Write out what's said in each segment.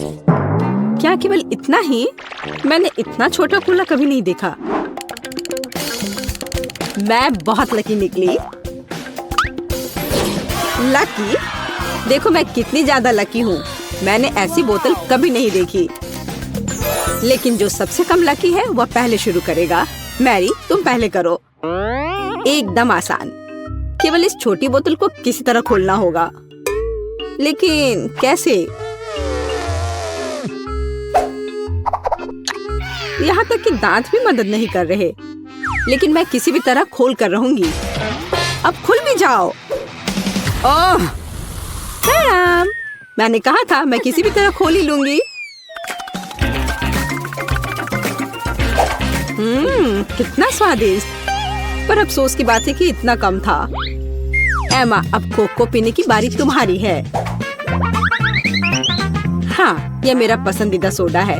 क्या केवल इतना ही? मैंने इतना छोटा कूला कभी नहीं देखा। मैं बहुत लकी निकली। लकी? देखो मैं कितनी ज्यादा लकी हूँ। मैंने ऐसी बोतल कभी नहीं देखी। लेकिन जो सबसे कम लकी है वह पहले शुरू करेगा। मैरी, तुम पहले करो। एकदम आसान। केवल इस छोटी बोतल को किसी तरह खोलना होगा। लेकिन कैसे? यहाँ तक कि दांत भी मदद नहीं कर रहे। लेकिन मैं किसी भी तरह खोल कर रहूंगी। अब खुल भी जाओ। ओह, मैडम, मैंने कहा था मैं किसी भी तरह खोल ही लूंगी। कितना स्वादिष्ट। पर अफसोस की बात है कि इतना कम था। एमा, अब कोक को पीने की बारी तुम्हारी है। हाँ, यह मेरा पसंदीदा सोडा है।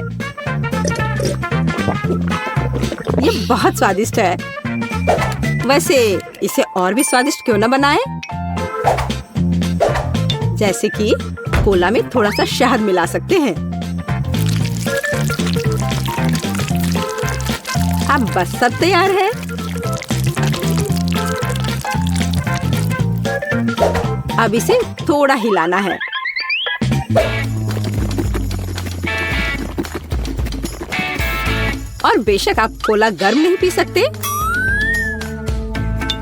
ये बहुत स्वादिष्ट है। वैसे इसे और भी स्वादिष्ट क्यों न बनाएं? जैसे कि कोला में थोड़ा सा शहद मिला सकते हैं। अब बस सब तैयार है। अब इसे थोड़ा हिलाना है। और बेशक आप कोला गर्म नहीं पी सकते।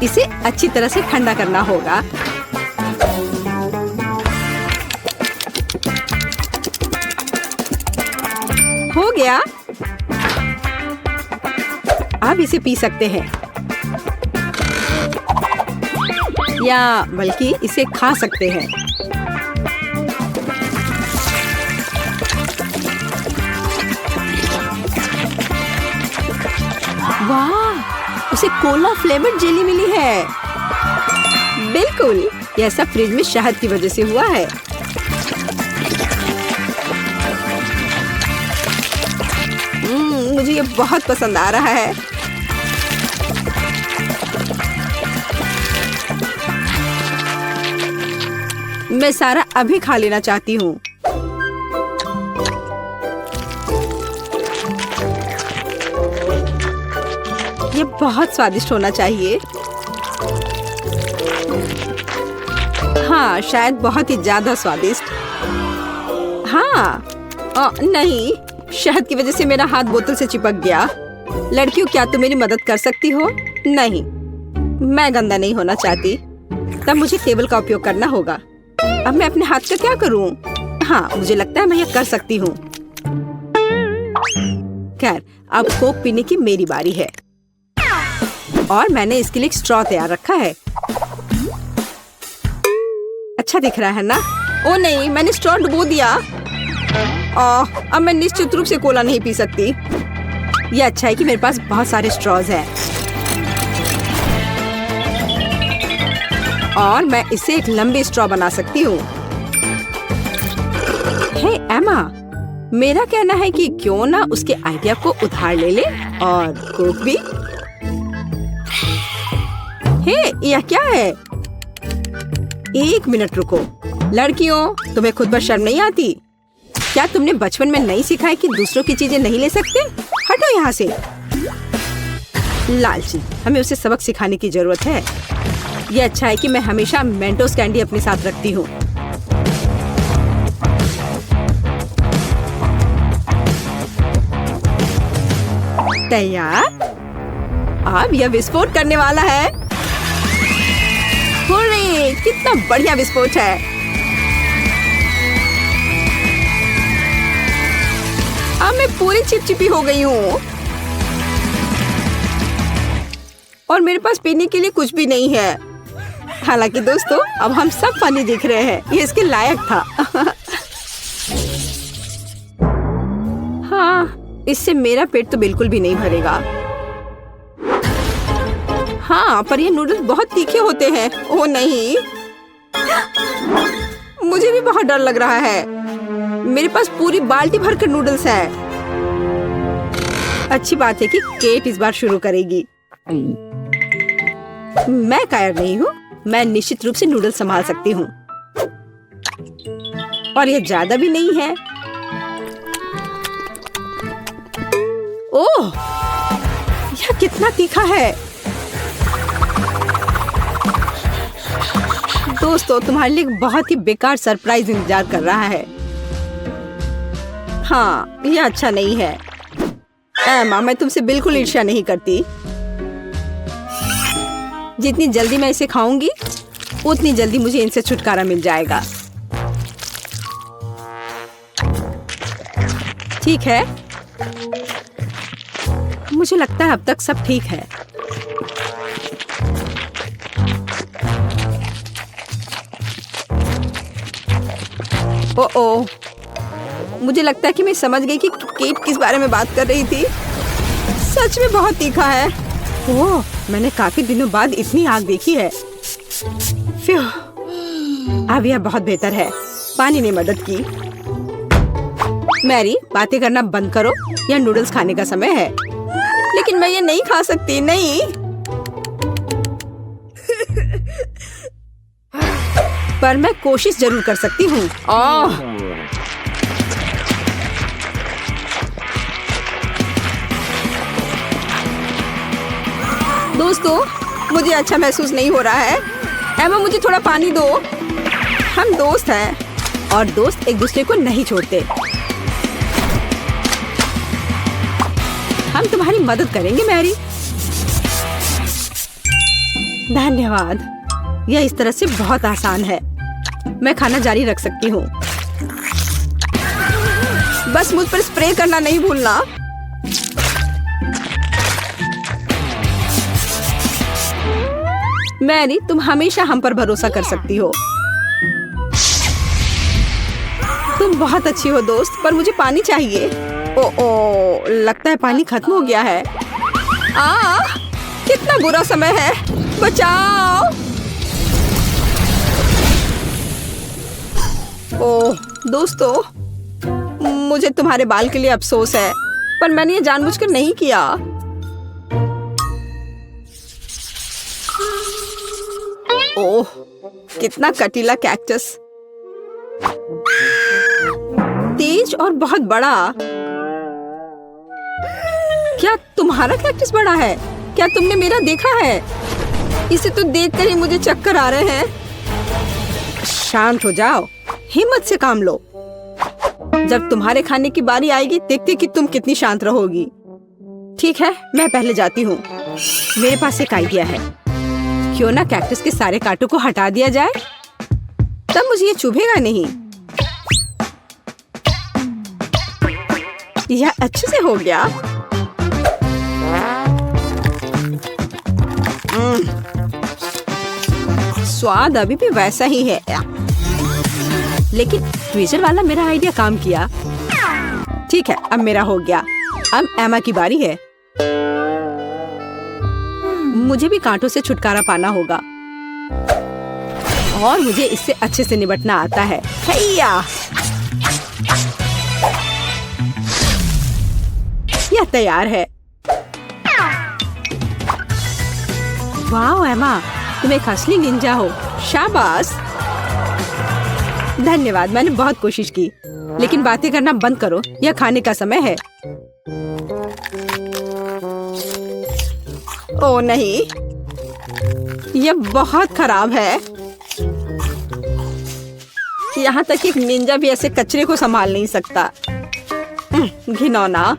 इसे अच्छी तरह से ठंडा करना होगा। हो गया। अब इसे पी सकते हैं या बल्कि इसे खा सकते हैं। वाह, उसे कोला फ्लेवर्ड जेली मिली है। बिल्कुल, यह सब फ्रिज में शहद की वजह से हुआ है। मुझे ये बहुत पसंद आ रहा है। मैं सारा अभी खा लेना चाहती हूँ। ये बहुत स्वादिष्ट होना चाहिए। हाँ, शायद बहुत ही ज्यादा स्वादिष्ट। हाँ, नहीं, शहद की वजह से मेरा हाथ बोतल से चिपक गया। लड़कियों, क्या तुम मेरी मदद कर सकती हो? नहीं, मैं गंदा नहीं होना चाहती। तब मुझे टेबल का उपयोग करना होगा। अब मैं अपने हाथ का क्या करूं? हाँ, मुझे लगता है मैं ये कर सकती हूँ। खैर, अब कोक पीने की मेरी बारी है। और मैंने इसके लिए एक स्ट्रॉ तैयार रखा है। अच्छा दिख रहा है ना? ओ नहीं, मैंने स्ट्रॉ डुबो दिया। अब मैं निश्चित रूप से कोला नहीं पी सकती। ये अच्छा है कि मेरे पास बहुत सारे स्ट्रॉज हैं। और मैं इससे एक लंबी स्ट्रॉ बना सकती हूँ। हे एमा, मेरा कहना है कि क्यों ना उसके आइडिया को उधार ले ले और कोक भी। हे, यह क्या है? एक मिनट रुको। लड़कियों, तुम्हें खुद पर शर्म नहीं आती? क्या तुमने बचपन में नहीं सीखा है कि दूसरों की चीजें नहीं ले सकते? हटो यहाँ से। लालची, हमें उसे सबक सिखाने की जरूरत है। ये अच्छा है कि मैं हमेशा मेंटोस कैंडी अपने साथ रखती हूँ। तैयार? अब यह विस्फोट करने वाला है। हुर्रे, कितना बढ़िया विस्फोट है। अब मैं पूरी चिपचिपी हो गई हूँ और मेरे पास पीने के लिए कुछ भी नहीं है। हालांकि दोस्तों, अब हम सब फनी दिख रहे हैं। ये इसके लायक था। हाँ, इससे मेरा पेट तो बिल्कुल भी नहीं भरेगा। हाँ, पर ये नूडल्स बहुत तीखे होते हैं। ओह नहीं, मुझे भी बहुत डर लग रहा है। मेरे पास पूरी बाल्टी भरकर नूडल्स है। अच्छी बात है कि केट इस बार शुरू करेगी। मैं कायर नहीं हूँ। मैं निश्चित रूप से नूडल्स संभाल सकती हूँ। और ये ज्यादा भी नहीं है। ओह, यह कितना तीखा है। दोस्तों, तुम्हारे लिए एक बहुत ही बेकार सरप्राइज इंतजार कर रहा है। हाँ, यह अच्छा नहीं है। एमा, मैं तुमसे बिल्कुल ईर्ष्या नहीं करती। जितनी जल्दी मैं इसे खाऊंगी, उतनी जल्दी मुझे इनसे छुटकारा मिल जाएगा। ठीक है, मुझे लगता है अब तक सब ठीक है। ओह, मुझे लगता है कि मैं समझ गई कि केट किस बारे में बात कर रही थी। सच में बहुत तीखा है। ओह, मैंने काफी दिनों बाद इतनी आग देखी है। फ्यू, अब यह बहुत बेहतर है। पानी ने मदद की। मैरी, बातें करना बंद करो, यह नूडल्स खाने का समय है। लेकिन मैं ये नहीं खा सकती, नहीं। पर मैं कोशिश जरूर कर सकती हूँ। दोस्तों, मुझे अच्छा महसूस नहीं हो रहा है। एमा, मुझे थोड़ा पानी दो। हम दोस्त हैं और दोस्त एक दूसरे को नहीं छोड़ते। हम तुम्हारी मदद करेंगे मैरी। धन्यवाद। यह इस तरह से बहुत आसान है। मैं खाना जारी रख सकती हूँ। बस मुझ पर स्प्रे करना नहीं भूलना। मैरी, तुम हमेशा हम पर भरोसा कर सकती हो। तुम बहुत अच्छी हो दोस्त, पर मुझे पानी चाहिए। ओ, लगता है पानी खत्म हो गया है। कितना बुरा समय है। बचाओ। ओह दोस्तों, मुझे तुम्हारे बाल के लिए अफसोस है, पर मैंने ये जानबूझकर नहीं किया। ओह, कितना कटीला कैक्टस। तेज और बहुत बड़ा। क्या तुम्हारा कैक्टस बड़ा है? क्या तुमने मेरा देखा है? इसे तो देखकर ही मुझे चक्कर आ रहे हैं। शांत हो जाओ, हिम्मत से काम लो। जब तुम्हारे खाने की बारी आएगी, देखते कि तुम कितनी शांत रहोगी। ठीक है, मैं पहले जाती हूँ। मेरे पास एक आइडिया है। क्यों ना कैक्टस के सारे कांटों को हटा दिया जाए, तब मुझे ये चुभेगा नहीं। यह अच्छे से हो गया। स्वाद अभी भी वैसा ही है, लेकिन ट्विजर वाला मेरा आइडिया काम किया। ठीक है, अब मेरा हो गया। अब एमा की बारी है। मुझे भी कांटों से छुटकारा पाना होगा और मुझे इससे अच्छे से निपटना आता है। हैया! यह तैयार है। वाह एमा, तुम एक असली निंजा हो। शाबाश। धन्यवाद, मैंने बहुत कोशिश की। लेकिन बातें करना बंद करो, यह खाने का समय है। ओह नहीं, यह बहुत खराब है। यहाँ तक एक निंजा भी ऐसे कचरे को संभाल नहीं सकता। घिनौना।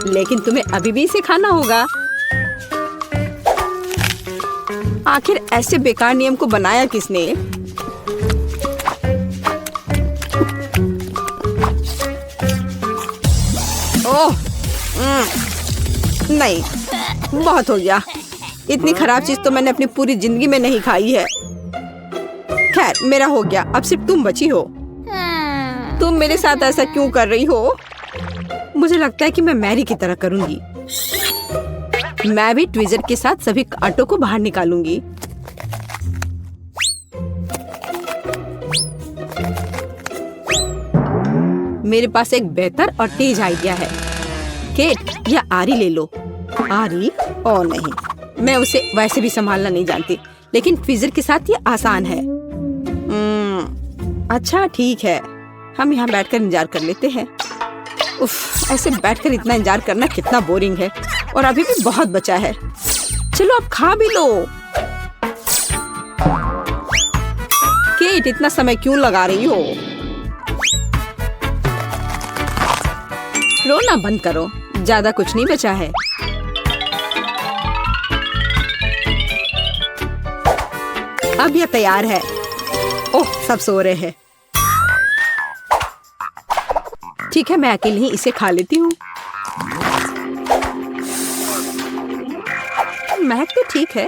लेकिन तुम्हें अभी भी इसे खाना होगा। आखिर ऐसे बेकार नियम को बनाया किसने? ओह, नहीं, बहुत हो गया। इतनी खराब चीज तो मैंने अपनी पूरी जिंदगी में नहीं खाई है। खैर, मेरा हो गया। अब सिर्फ तुम बची हो। तुम मेरे साथ ऐसा क्यों कर रही हो? मुझे लगता है कि मैं मैरी की तरह करूंगी। मैं भी ट्विजर के साथ सभी कांटों को बाहर निकालूंगी। मेरे पास एक बेहतर और तेज आइडिया है। केट, यह आरी ले लो। आरी? ओ नहीं, मैं उसे वैसे भी संभालना नहीं जानती, लेकिन ट्विजर के साथ ये आसान है। अच्छा ठीक है, हम यहाँ बैठकर इंतजार कर लेते हैं। उफ, ऐसे बैठकर इतना इंतजार करना कितना बोरिंग है। और अभी भी बहुत बचा है। चलो अब खा भी लो। केट, इतना समय क्यों लगा रही हो? रोना बंद करो, ज्यादा कुछ नहीं बचा है। अब यह तैयार है। ओह, सब सो रहे हैं। ठीक है, मैं अकेले ही इसे खा लेती हूँ। महक तो ठीक है।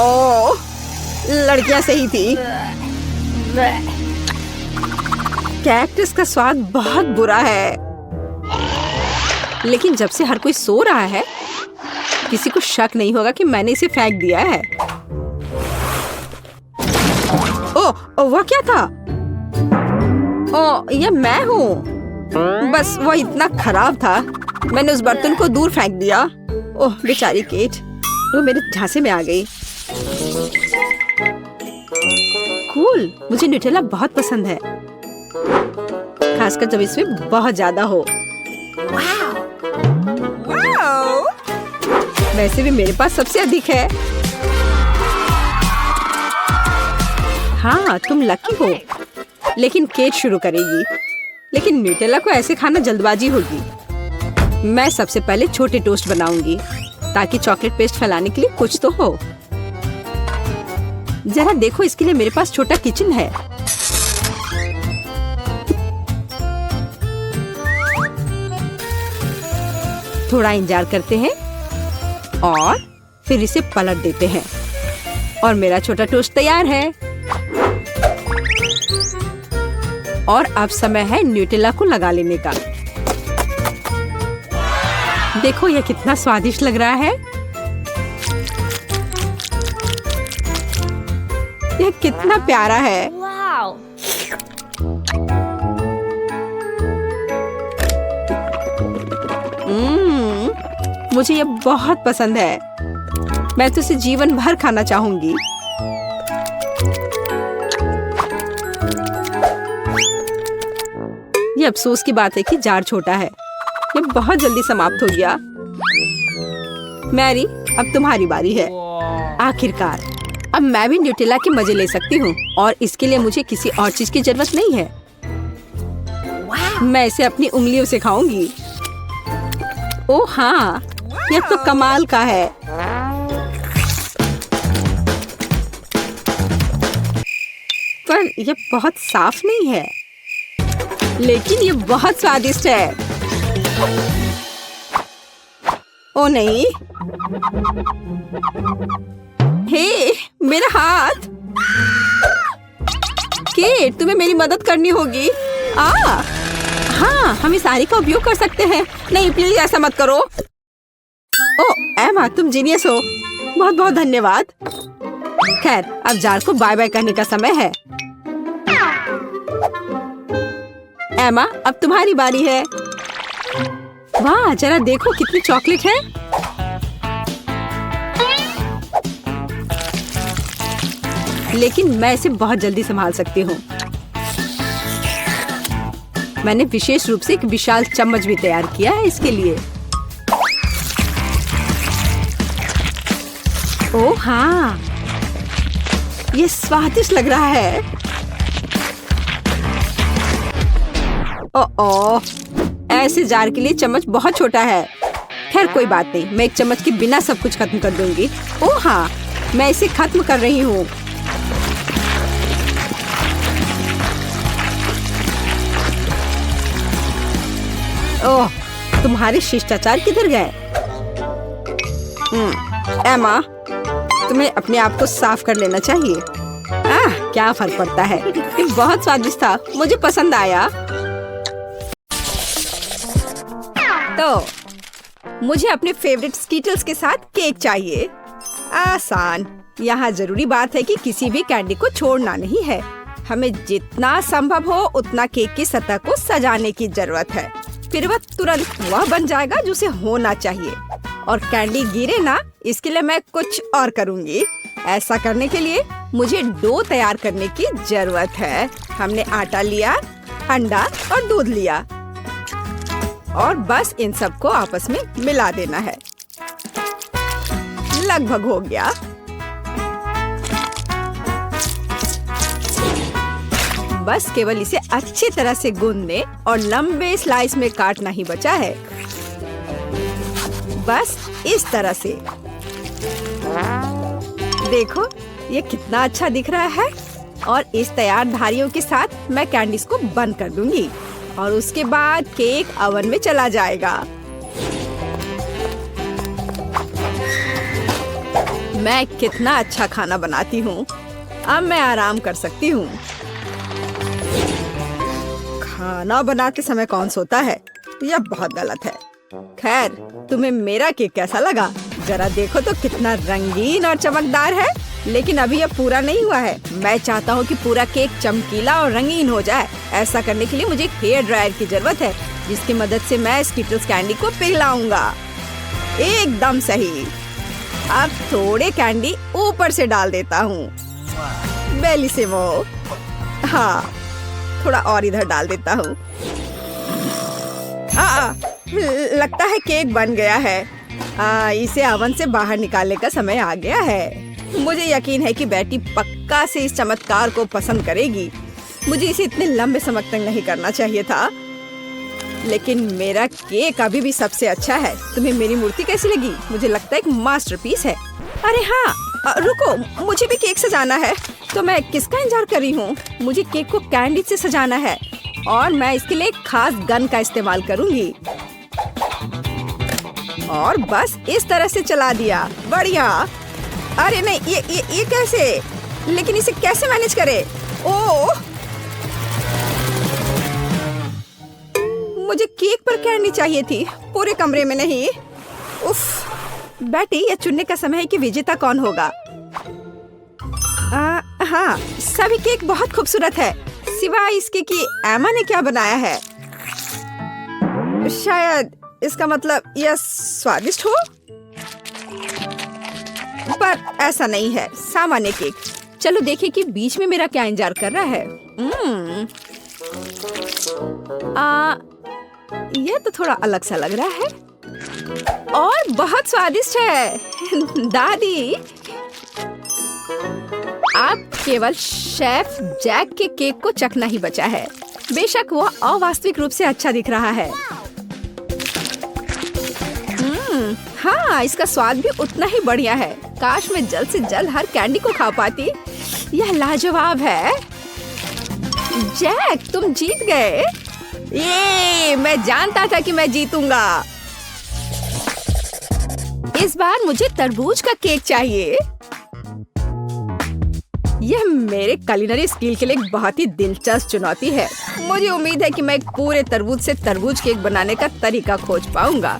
ओह, लड़कियां सही थी। कैक्टस का स्वाद बहुत बुरा है। लेकिन जब से हर कोई सो रहा है, किसी को शक नहीं होगा कि मैंने इसे फेंक दिया है। ओह, वह क्या था? ओह, यह मैं हूँ। बस वह इतना खराब था, मैंने उस बर्तन को दूर फेंक दिया। ओह बेचारी केट, वो मेरे झांसे में आ गई। कूल, मुझे न्यूटेला बहुत पसंद है, खासकर जब इसमें बहुत ज्यादा हो। वैसे भी मेरे पास सबसे अधिक है। हाँ, तुम लकी हो। लेकिन केट शुरू करेगी। लेकिन न्यूटेला को ऐसे खाना जल्दबाजी होगी। मैं सबसे पहले छोटे टोस्ट बनाऊंगी ताकि चॉकलेट पेस्ट फैलाने के लिए कुछ तो हो। जरा देखो, इसके लिए मेरे पास छोटा किचन है। थोड़ा इंतजार करते हैं और फिर इसे पलट देते हैं और मेरा छोटा टोस्ट तैयार है। और अब समय है न्यूटेला को लगा लेने का। देखो यह कितना स्वादिष्ट लग रहा है। यह कितना प्यारा है। मुझे यह बहुत पसंद है। मैं तो इसे जीवन भर खाना चाहूंगी। ये अफसोस की बात है कि जार छोटा है। ये बहुत जल्दी समाप्त हो गया। मैरी, अब तुम्हारी बारी है। आखिरकार अब मैं भी न्यूटेला के मजे ले सकती हूँ और इसके लिए मुझे किसी और चीज की जरूरत नहीं है। मैं इसे अपनी उंगलियों से खाऊंगी। ओह हाँ, यह तो कमाल का है। पर यह बहुत साफ नहीं है, लेकिन ये बहुत स्वादिष्ट है। ओ नहीं, हे मेरा हाथ। केट, तुम्हें मेरी मदद करनी होगी। हाँ, हम इस आरी का उपयोग कर सकते हैं। नहीं प्लीज ऐसा मत करो। ओ एमा, तुम जीनियस हो। बहुत बहुत धन्यवाद। खैर, अब जार को बाय बाय कहने का समय है। एमा, अब तुम्हारी बारी है। वाह, जरा देखो कितनी चॉकलेट है। लेकिन मैं इसे बहुत जल्दी संभाल सकती हूँ। मैंने विशेष रूप से एक विशाल चम्मच भी तैयार किया है इसके लिए। ओह हाँ, ये स्वादिष्ट लग रहा है। ओह, ऐसे जार के लिए चम्मच बहुत छोटा है। खैर कोई बात नहीं, मैं एक चम्मच के बिना सब कुछ खत्म कर दूंगी। ओह हाँ, मैं इसे खत्म कर रही हूँ। ओह, तुम्हारे शिष्टाचार किधर गए? एमा, तुम्हें अपने आप को साफ कर लेना चाहिए। क्या फर्क पड़ता है। ये बहुत स्वादिष्ट था, मुझे पसंद आया। तो मुझे अपने फेवरेट स्कीटल्स के साथ केक चाहिए। आसान। यहाँ जरूरी बात है कि किसी भी कैंडी को छोड़ना नहीं है। हमें जितना संभव हो उतना केक की सतह को सजाने की जरूरत है। फिर वह तुरंत वह बन जाएगा जो उसे होना चाहिए। और कैंडी गिरे ना, इसके लिए मैं कुछ और करूँगी। ऐसा करने के लिए मुझे डो तैयार करने की जरूरत है। हमने आटा लिया, अंडा और दूध लिया और बस इन सबको आपस में मिला देना है। लगभग हो गया। बस केवल इसे अच्छी तरह से गूंदने और लंबे स्लाइस में काटना ही बचा है। बस इस तरह से। देखो ये कितना अच्छा दिख रहा है। और इस तैयार धारियों के साथ मैं कैंडीज को बंद कर दूंगी और उसके बाद केक ओवन में चला जाएगा। मैं कितना अच्छा खाना बनाती हूँ। अब मैं आराम कर सकती हूँ। खाना बनाते समय कौन सोता है? यह बहुत गलत है। खैर, तुम्हें मेरा केक कैसा लगा? जरा देखो तो कितना रंगीन और चमकदार है। लेकिन अभी यह पूरा नहीं हुआ है। मैं चाहता हूँ कि पूरा केक चमकीला और रंगीन हो जाए। ऐसा करने के लिए मुझे एक हेयर ड्रायर की जरूरत है, जिसकी मदद से मैं स्किटल्स कैंडी को पिघलाऊंगा। एकदम सही। अब थोड़े कैंडी ऊपर से डाल देता हूँ। बेलिसिमो। हाँ, थोड़ा और इधर डाल देता हूँ। लगता है केक बन गया है। इसे ओवन से बाहर निकालने का समय आ गया है। मुझे यकीन है कि बेटी पक्का से इस चमत्कार को पसंद करेगी। मुझे इसे इतने लंबे समय तक नहीं करना चाहिए था, लेकिन मेरा केक अभी भी सबसे अच्छा है। तुम्हें मेरी मूर्ति कैसी लगी? मुझे लगता है एक मास्टरपीस है। अरे हाँ, रुको, मुझे भी केक सजाना है। तो मैं किसका इंतजार कर रही हूँ? मुझे केक को कैंडी से सजाना है और मैं इसके लिए एक खास गन का इस्तेमाल करूंगी। और बस इस तरह से चला दिया। बढ़िया। अरे नहीं, ये कैसे? लेकिन इसे कैसे मैनेज करे? ओह, मुझे केक पर कैंडी चाहिए थी, पूरे कमरे में नहीं। उफ, बेटी, यह चुनने का समय है कि विजेता कौन होगा। हाँ, सभी केक बहुत खूबसूरत है, सिवाय इसके कि एमा ने क्या बनाया है। शायद इसका मतलब यह स्वादिष्ट हो, पर ऐसा नहीं है। सामान्य केक। चलो देखें कि बीच में मेरा क्या इंतजार कर रहा है। यह तो थोड़ा अलग सा लग रहा है और बहुत स्वादिष्ट है। दादी, आप केवल शेफ जैक के केक को चखना ही बचा है। बेशक वह अवास्तविक रूप से अच्छा दिख रहा है। हाँ, इसका स्वाद भी उतना ही बढ़िया है। काश मैं जल्द से जल्द हर कैंडी को खा पाती। यह लाजवाब है। जैक, तुम जीत गए। ये मैं जानता था कि मैं जीतूंगा। इस बार मुझे तरबूज का केक चाहिए। यह मेरे कुलिनरी स्किल के लिए एक बहुत ही दिलचस्प चुनौती है। मुझे उम्मीद है कि मैं एक पूरे तरबूज से तरबूज केक बनाने का तरीका खोज पाऊंगा।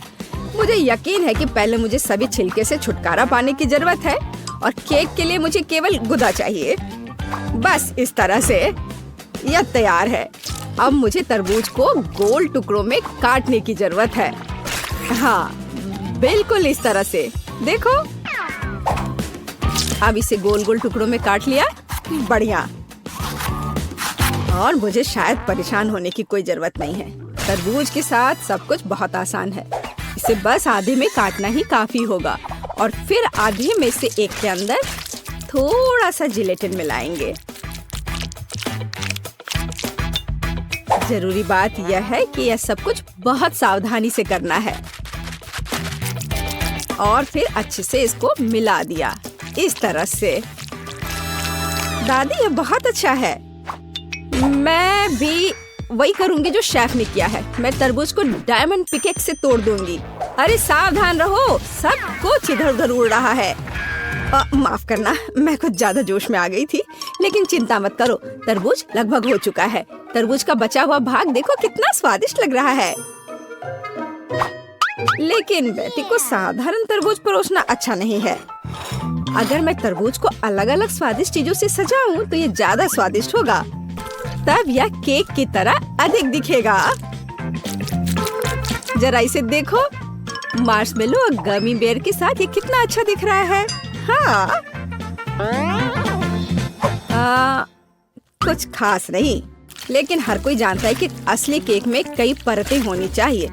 मुझे यकीन है कि पहले मुझे सभी छिलके से छुटकारा पाने की जरूरत है और केक के लिए मुझे केवल गुदा चाहिए। बस इस तरह से यह तैयार है। अब मुझे तरबूज को गोल टुकड़ों में काटने की जरूरत है। हाँ, बिल्कुल इस तरह से। देखो, अब इसे गोल गोल टुकड़ों में काट लिया। बढ़िया। और मुझे शायद परेशान होने की कोई जरूरत नहीं है। तरबूज के साथ सब कुछ बहुत आसान है। इसे बस आधे में काटना ही काफी होगा और फिर आधे में से एक के अंदर थोड़ा सा जिलेटिन मिलाएंगे। जरूरी बात यह है कि यह सब कुछ बहुत सावधानी से करना है। और फिर अच्छे से इसको मिला दिया इस तरह से। दादी, यह बहुत अच्छा है। मैं भी वही करूंगी जो शेफ ने किया है। मैं तरबूज को डायमंड पिकेक्स से तोड़ दूंगी। अरे सावधान रहो, सब कुछ इधर उधर उड़ रहा है। माफ करना, मैं कुछ ज्यादा जोश में आ गई थी। लेकिन चिंता मत करो, तरबूज लगभग हो चुका है। तरबूज का बचा हुआ भाग देखो कितना स्वादिष्ट लग रहा है। लेकिन बेटी को साधारण तरबूज परोसना अच्छा नहीं है। अगर मैं तरबूज को अलग अलग स्वादिष्ट चीजों से सजाऊं तो ये ज्यादा स्वादिष्ट होगा। तब यह केक की तरह अधिक दिखेगा। जरा इसे देखो, मार्शमेलो और गमी बेयर के साथ ये कितना अच्छा दिख रहा है। हाँ, कुछ खास नहीं। लेकिन हर कोई जानता है कि असली केक में कई परतें होनी चाहिए,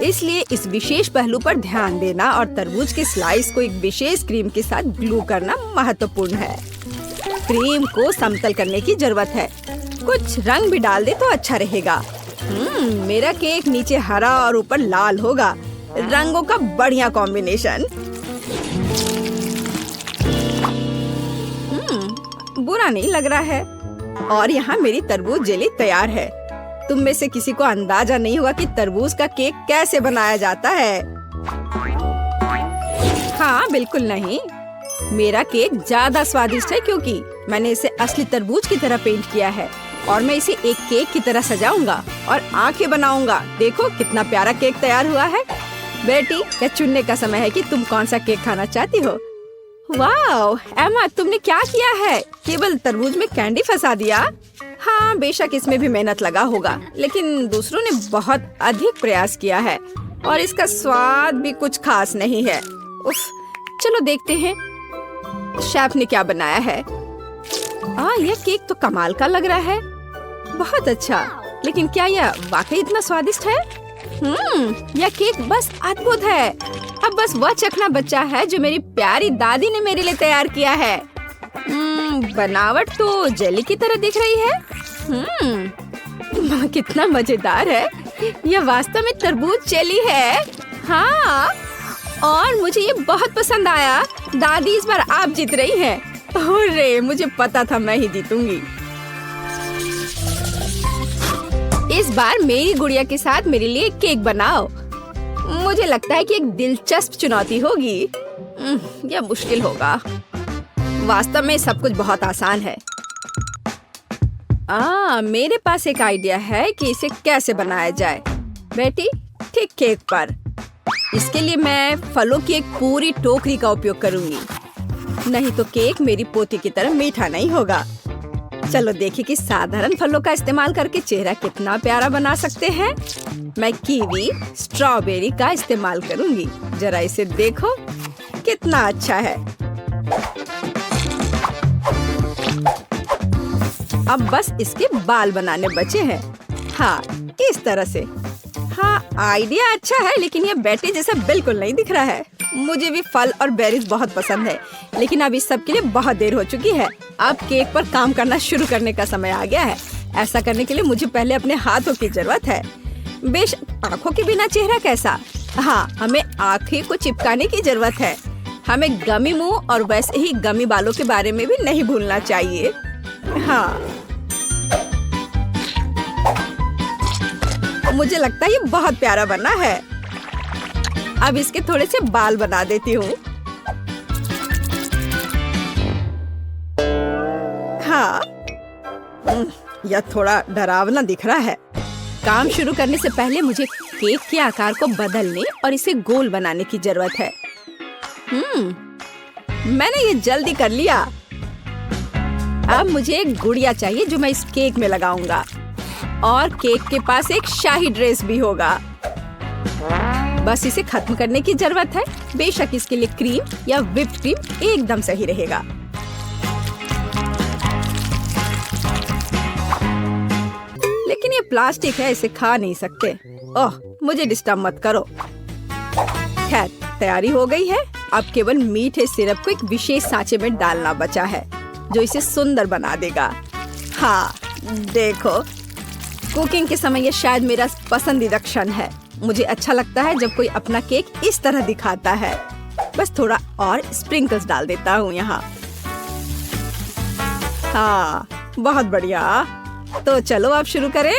इसलिए इस विशेष पहलू पर ध्यान देना और तरबूज के स्लाइस को एक विशेष क्रीम के साथ ग्लू करना महत्वपूर्ण है। क्रीम को समतल करने की जरूरत है। कुछ रंग भी डाल दे तो अच्छा रहेगा। मेरा केक नीचे हरा और ऊपर लाल होगा। रंगों का बढ़िया कॉम्बिनेशन। बुरा नहीं लग रहा है। और यहाँ मेरी तरबूज जेली तैयार है। तुम में से किसी को अंदाजा नहीं होगा कि तरबूज का केक कैसे बनाया जाता है। हाँ, बिल्कुल नहीं। मेरा केक ज्यादा स्वादिष्ट है क्योंकि मैंने इसे असली तरबूज की तरह पेंट किया है और मैं इसे एक केक की तरह सजाऊंगा और आंखें बनाऊंगा। देखो कितना प्यारा केक तैयार हुआ है। बेटी, यह चुनने का समय है कि तुम कौन सा केक खाना चाहती हो। वाह एमा, तुमने क्या किया है? केवल तरबूज में कैंडी फंसा दिया। हाँ, बेशक इसमें भी मेहनत लगा होगा, लेकिन दूसरों ने बहुत अधिक प्रयास किया है और इसका स्वाद भी कुछ खास नहीं है। उफ, चलो देखते हैं शेफ ने क्या बनाया है। यह केक तो कमाल का लग रहा है। बहुत अच्छा, लेकिन क्या यह वाकई इतना स्वादिष्ट है? यह केक बस अद्भुत है। अब बस वह चखना बचा है जो मेरी प्यारी दादी ने मेरे लिए तैयार किया है। बनावट तो जेली की तरह दिख रही है। कितना मजेदार है। यह वास्तव में तरबूज जेली है। हाँ, और मुझे ये बहुत पसंद आया। दादी, इस बार आप जीत रही हैं। अरे, मुझे पता था मैं ही जीतूंगी। इस बार मेरी गुड़िया के साथ मेरे लिए केक बनाओ। मुझे लगता है कि एक दिलचस्प चुनौती होगी। यह मुश्किल होगा। वास्तव में सब कुछ बहुत आसान है। मेरे पास एक आइडिया है कि इसे कैसे बनाया जाए। बेटी, ठीक केक पर। इसके लिए मैं फलों की एक पूरी टोकरी का उपयोग करूंगी। नहीं तो केक मेरी पोती की तरह मीठा नहीं होगा। चलो देखिए कि साधारण फलों का इस्तेमाल करके चेहरा कितना प्यारा बना सकते हैं। मैं कीवी, स्ट्रॉबेरी का इस्तेमाल करूंगी। जरा इसे देखो, कितना अच्छा है। अब बस इसके बाल बनाने बचे हैं। हाँ, इस तरह से। हाँ, आइडिया अच्छा है, लेकिन यह बैटे जैसा बिल्कुल नहीं दिख रहा है। मुझे भी फल और बेरीज बहुत पसंद है, लेकिन अब इस सब के लिए बहुत देर हो चुकी है। अब केक पर काम करना शुरू करने का समय आ गया है। ऐसा करने के लिए मुझे पहले अपने हाथों की जरूरत है। बेशक आँखों के बिना चेहरा कैसा। हाँ, हमें आँखें को चिपकाने की जरूरत है। हमें गमी मुंह और वैसे ही गमी बालों के बारे में भी नहीं भूलना चाहिए। हाँ, मुझे लगता है ये बहुत प्यारा बना है। अब इसके थोड़े से बाल बना देती हूँ। हाँ, यह थोड़ा डरावना दिख रहा है। काम शुरू करने से पहले मुझे केक के आकार को बदलने और इसे गोल बनाने की जरूरत है। मैंने ये जल्दी कर लिया। अब मुझे एक गुड़िया चाहिए जो मैं इस केक में लगाऊंगा, और केक के पास एक शाही ड्रेस भी होगा। बस इसे खत्म करने की जरूरत है। बेशक इसके लिए क्रीम या व्हिप्ड क्रीम एकदम सही रहेगा। लेकिन ये प्लास्टिक है, इसे खा नहीं सकते। ओह, मुझे डिस्टर्ब मत करो। खैर, तैयारी हो गई है। अब केवल मीठे सिरप को एक विशेष सांचे में डालना बचा है, जो इसे सुंदर बना देगा। हाँ, देखो, कुकिंग के समय ये शायद मेरा पसंदीदा क्षण है। मुझे अच्छा लगता है जब कोई अपना केक इस तरह दिखाता है। बस थोड़ा और स्प्रिंकल्स डाल देता हूँ यहाँ। हाँ, बहुत बढ़िया। तो चलो अब शुरू करें।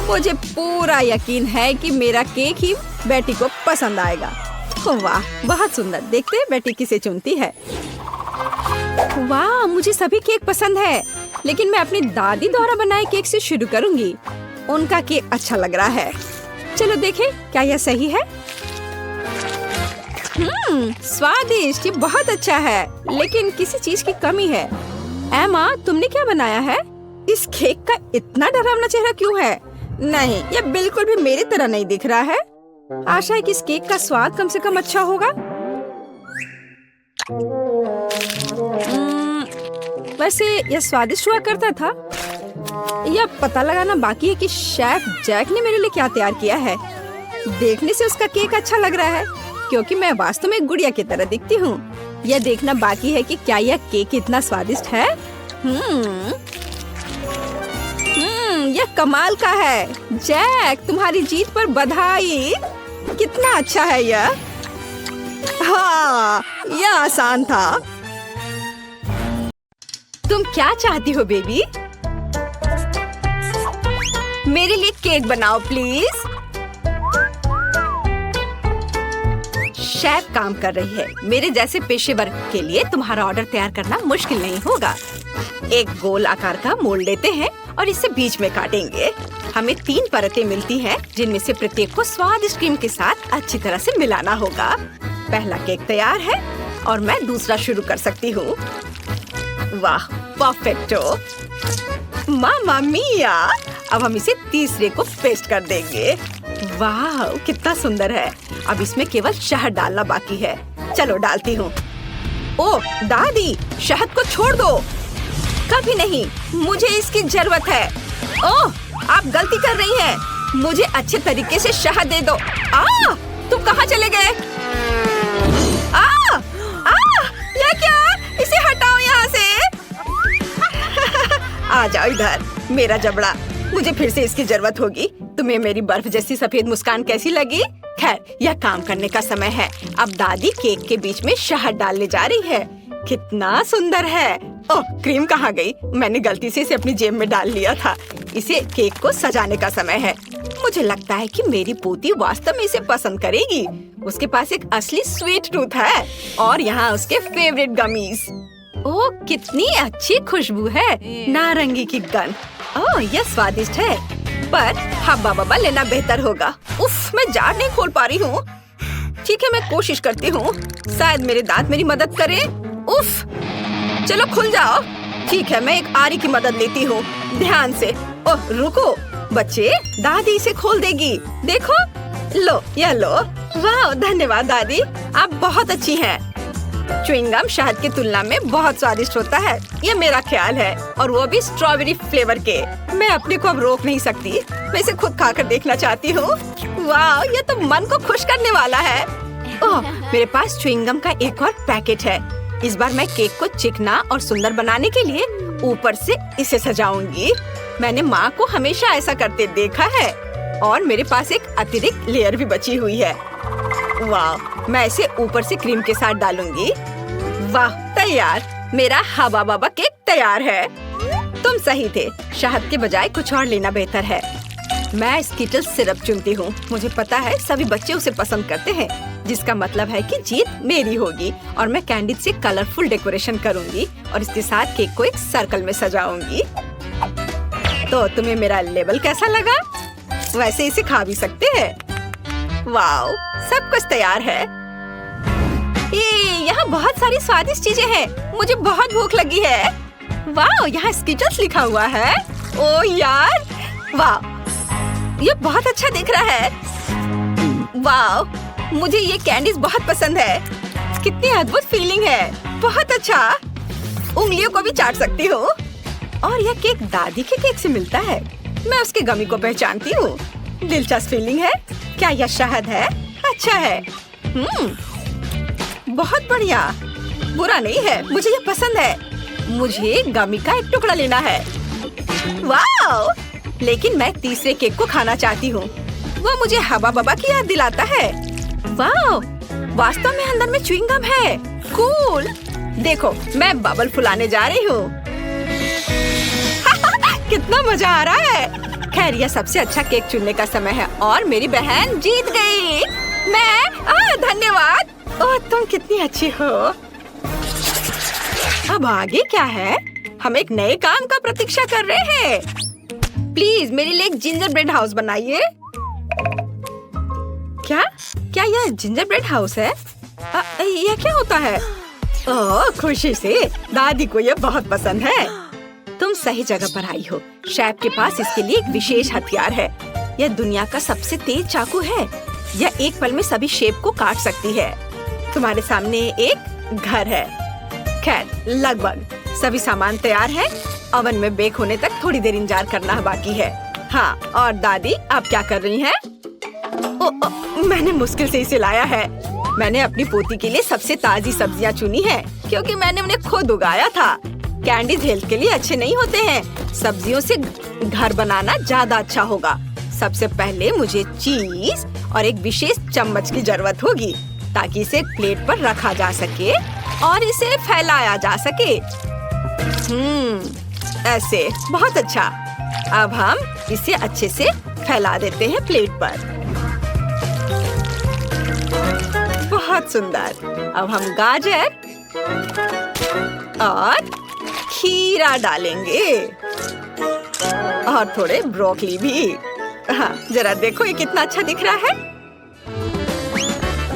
मुझे पूरा यकीन है कि मेरा केक ही बेटी को पसंद आएगा। वाह, बहुत सुंदर। देखते हैं बेटी किसे चुनती है। वाह, मुझे सभी केक पसंद है, लेकिन मैं अपनी दादी द्वारा बनाए केक से शुरू करूंगी। उनका केक अच्छा लग रहा है। चलो देखें क्या यह सही है। स्वादिष्ट, ये बहुत अच्छा है, लेकिन किसी चीज की कमी है। एमा, तुमने क्या बनाया है? इस केक का इतना डरावना चेहरा क्यों है? नहीं, यह बिल्कुल भी मेरी तरह नहीं दिख रहा है। आशा है कि इस केक का स्वाद कम से कम अच्छा होगा। वैसे यह स्वादिष्ट हुआ करता था। यह पता लगाना बाकी है कि शेफ जैक ने मेरे लिए क्या तैयार किया है। देखने से उसका केक अच्छा लग रहा है क्योंकि मैं वास्तव में एक गुड़िया की तरह दिखती हूँ। यह देखना बाकी है कि क्या यह केक इतना स्वादिष्ट है। यह कमाल का है। जैक, तुम्हारी जीत पर बधाई। कितना अच्छा है यह। हाँ, यह आसान था। तुम क्या चाहती हो बेबी? मेरे लिए केक बनाओ प्लीज। शेफ काम कर रही है। मेरे जैसे पेशेवर के लिए तुम्हारा ऑर्डर तैयार करना मुश्किल नहीं होगा। एक गोल आकार का मोल्ड लेते हैं और इसे बीच में काटेंगे। हमें 3 परतें मिलती हैं, जिनमें से प्रत्येक को स्वादिष्ट क्रीम के साथ अच्छी तरह से मिलाना होगा। पहला केक तैयार है और मैं दूसरा शुरू कर सकती हूँ। वाह, परफेक्टो। मामा मिया। अब हम इसे तीसरे को पेस्ट कर देंगे। वाह, कितना सुंदर है। अब इसमें केवल शहद डालना बाकी है। चलो डालती हूँ। ओह दादी, शहद को छोड़ दो। कभी नहीं, मुझे इसकी जरूरत है। ओह, आप गलती कर रही हैं। मुझे अच्छे तरीके से शहद दे दो। तुम कहाँ चले गए? यह क्या? इसे हटाओ यहाँ से। आ जाओ इधर, मेरा जबड़ा। मुझे फिर से इसकी जरूरत होगी। तुम्हें मेरी बर्फ जैसी सफेद मुस्कान कैसी लगी? खैर, यह काम करने का समय है। अब दादी केक के बीच में शहद डालने जा रही है। कितना सुंदर है। ओह, क्रीम कहाँ गई? मैंने गलती से इसे अपनी जेब में डाल लिया था। इसे केक को सजाने का समय है। मुझे लगता है कि मेरी पोती वास्तव में इसे पसंद करेगी। उसके पास एक असली स्वीट टूथ है और यहाँ उसके फेवरेट गमीज। ओह, कितनी अच्छी खुशबू है। नारंगी की गंध। ओह, यह स्वादिष्ट है, पर हब्बा बब्बा लेना बेहतर होगा। उफ, मैं जार नहीं खोल पा रही हूँ। ठीक है, मैं कोशिश करती हूँ। शायद मेरे दांत मेरी मदद करें। उफ, चलो खुल जाओ। ठीक है, मैं एक आरी की मदद लेती हूँ। ध्यान से। ओह, रुको बच्चे, दादी इसे खोल देगी। देखो, लो, यह लो। वाह, धन्यवाद दादी, आप बहुत अच्छी हैं। च्युइंगम शहद की तुलना में बहुत स्वादिष्ट होता है, ये मेरा ख्याल है, और वो भी स्ट्रॉबेरी फ्लेवर के। मैं अपने को अब रोक नहीं सकती। मैं इसे खुद खाकर देखना चाहती हूँ। वाह, ये तो मन को खुश करने वाला है। ओह, मेरे पास च्युइंगम का एक और पैकेट है। इस बार मैं केक को चिकना और सुंदर बनाने के लिए ऊपर से इसे सजाऊंगी। मैंने माँ को हमेशा ऐसा करते देखा है, और मेरे पास एक अतिरिक्त लेयर भी बची हुई है। वाह, मैं इसे ऊपर से क्रीम के साथ डालूंगी। वाह, तैयार। मेरा हवा बाबा केक तैयार है। तुम सही थे, शहद के बजाय कुछ और लेना बेहतर है। मैं स्कीटल सिरप चुनती हूँ। मुझे पता है सभी बच्चे उसे पसंद करते हैं, जिसका मतलब है कि जीत मेरी होगी। और मैं कैंडी से कलरफुल डेकोरेशन करूँगी और इसके साथ केक को एक सर्कल में सजाऊंगी। तो तुम्हें मेरा लेबल कैसा लगा? वैसे इसे खा भी सकते हैं। वाओ, सब कुछ तैयार है। यहाँ बहुत सारी स्वादिष्ट चीजें हैं। मुझे बहुत भूख लगी है। वाओ, यहाँ स्कीटल्स लिखा हुआ है। ओ यार, वाओ, ये बहुत अच्छा दिख रहा है। वाओ, मुझे ये कैंडीज बहुत पसंद है। कितनी अद्भुत फीलिंग है। बहुत अच्छा। उंगलियों को भी चाट सकती हूँ। और यह केक दादी के केक से मिलता है। मैं उसके गमी को पहचानती हूँ। दिलचस्प फीलिंग है। क्या यह शहद है? अच्छा है। बहुत बढ़िया। बुरा नहीं है, मुझे यह पसंद है। मुझे गमी का एक टुकड़ा लेना है। वाओ, लेकिन मैं तीसरे केक को खाना चाहती हूँ। वो मुझे हवा बबा की याद दिलाता है। वाओ, वास्तव में अंदर में च्युइंगम है। कूल। देखो, मैं बबल फुलाने जा रही हूँ। कितना मजा आ रहा है। खैर, यह सबसे अच्छा केक चुनने का समय है और मेरी बहन जीत गई। धन्यवाद। ओह, तुम कितनी अच्छी हो। अब आगे क्या है? हम एक नए काम का प्रतीक्षा कर रहे हैं। प्लीज मेरे लिए एक जिंजर ब्रेड हाउस बनाइए। क्या यह जिंजर ब्रेड हाउस है? यह क्या होता है? ओह, खुशी से। दादी को यह बहुत पसंद है। तुम सही जगह पर आई हो। शेफ के पास इसके लिए एक विशेष हथियार है। यह दुनिया का सबसे तेज चाकू है। यह एक पल में सभी शेप को काट सकती है। तुम्हारे सामने एक घर है। खैर, लगभग। सभी सामान तैयार है। ओवन में बेक होने तक थोड़ी देर इंतजार करना बाकी है। हाँ, और दादी आप क्या कर रही हैं? मैंने मुश्किल से इसे लाया है। मैंने अपनी पोती के लिए सबसे ताजी सब्जियां चुनी है क्योंकि मैंने उन्हें खुद उगाया था। कैंडीज हेल्थ के लिए अच्छे नहीं होते हैं। सब्जियों से घर बनाना ज्यादा अच्छा होगा। सबसे पहले मुझे चीज और एक विशेष चम्मच की जरूरत होगी ताकि इसे प्लेट पर रखा जा सके और इसे फैलाया जा सके। ऐसे बहुत अच्छा। अब हम इसे अच्छे से फैला देते हैं प्लेट पर। बहुत सुंदर। अब हम गाजर और खीरा डालेंगे और थोड़े ब्रोकली भी। हाँ, जरा देखो ये कितना अच्छा दिख रहा है।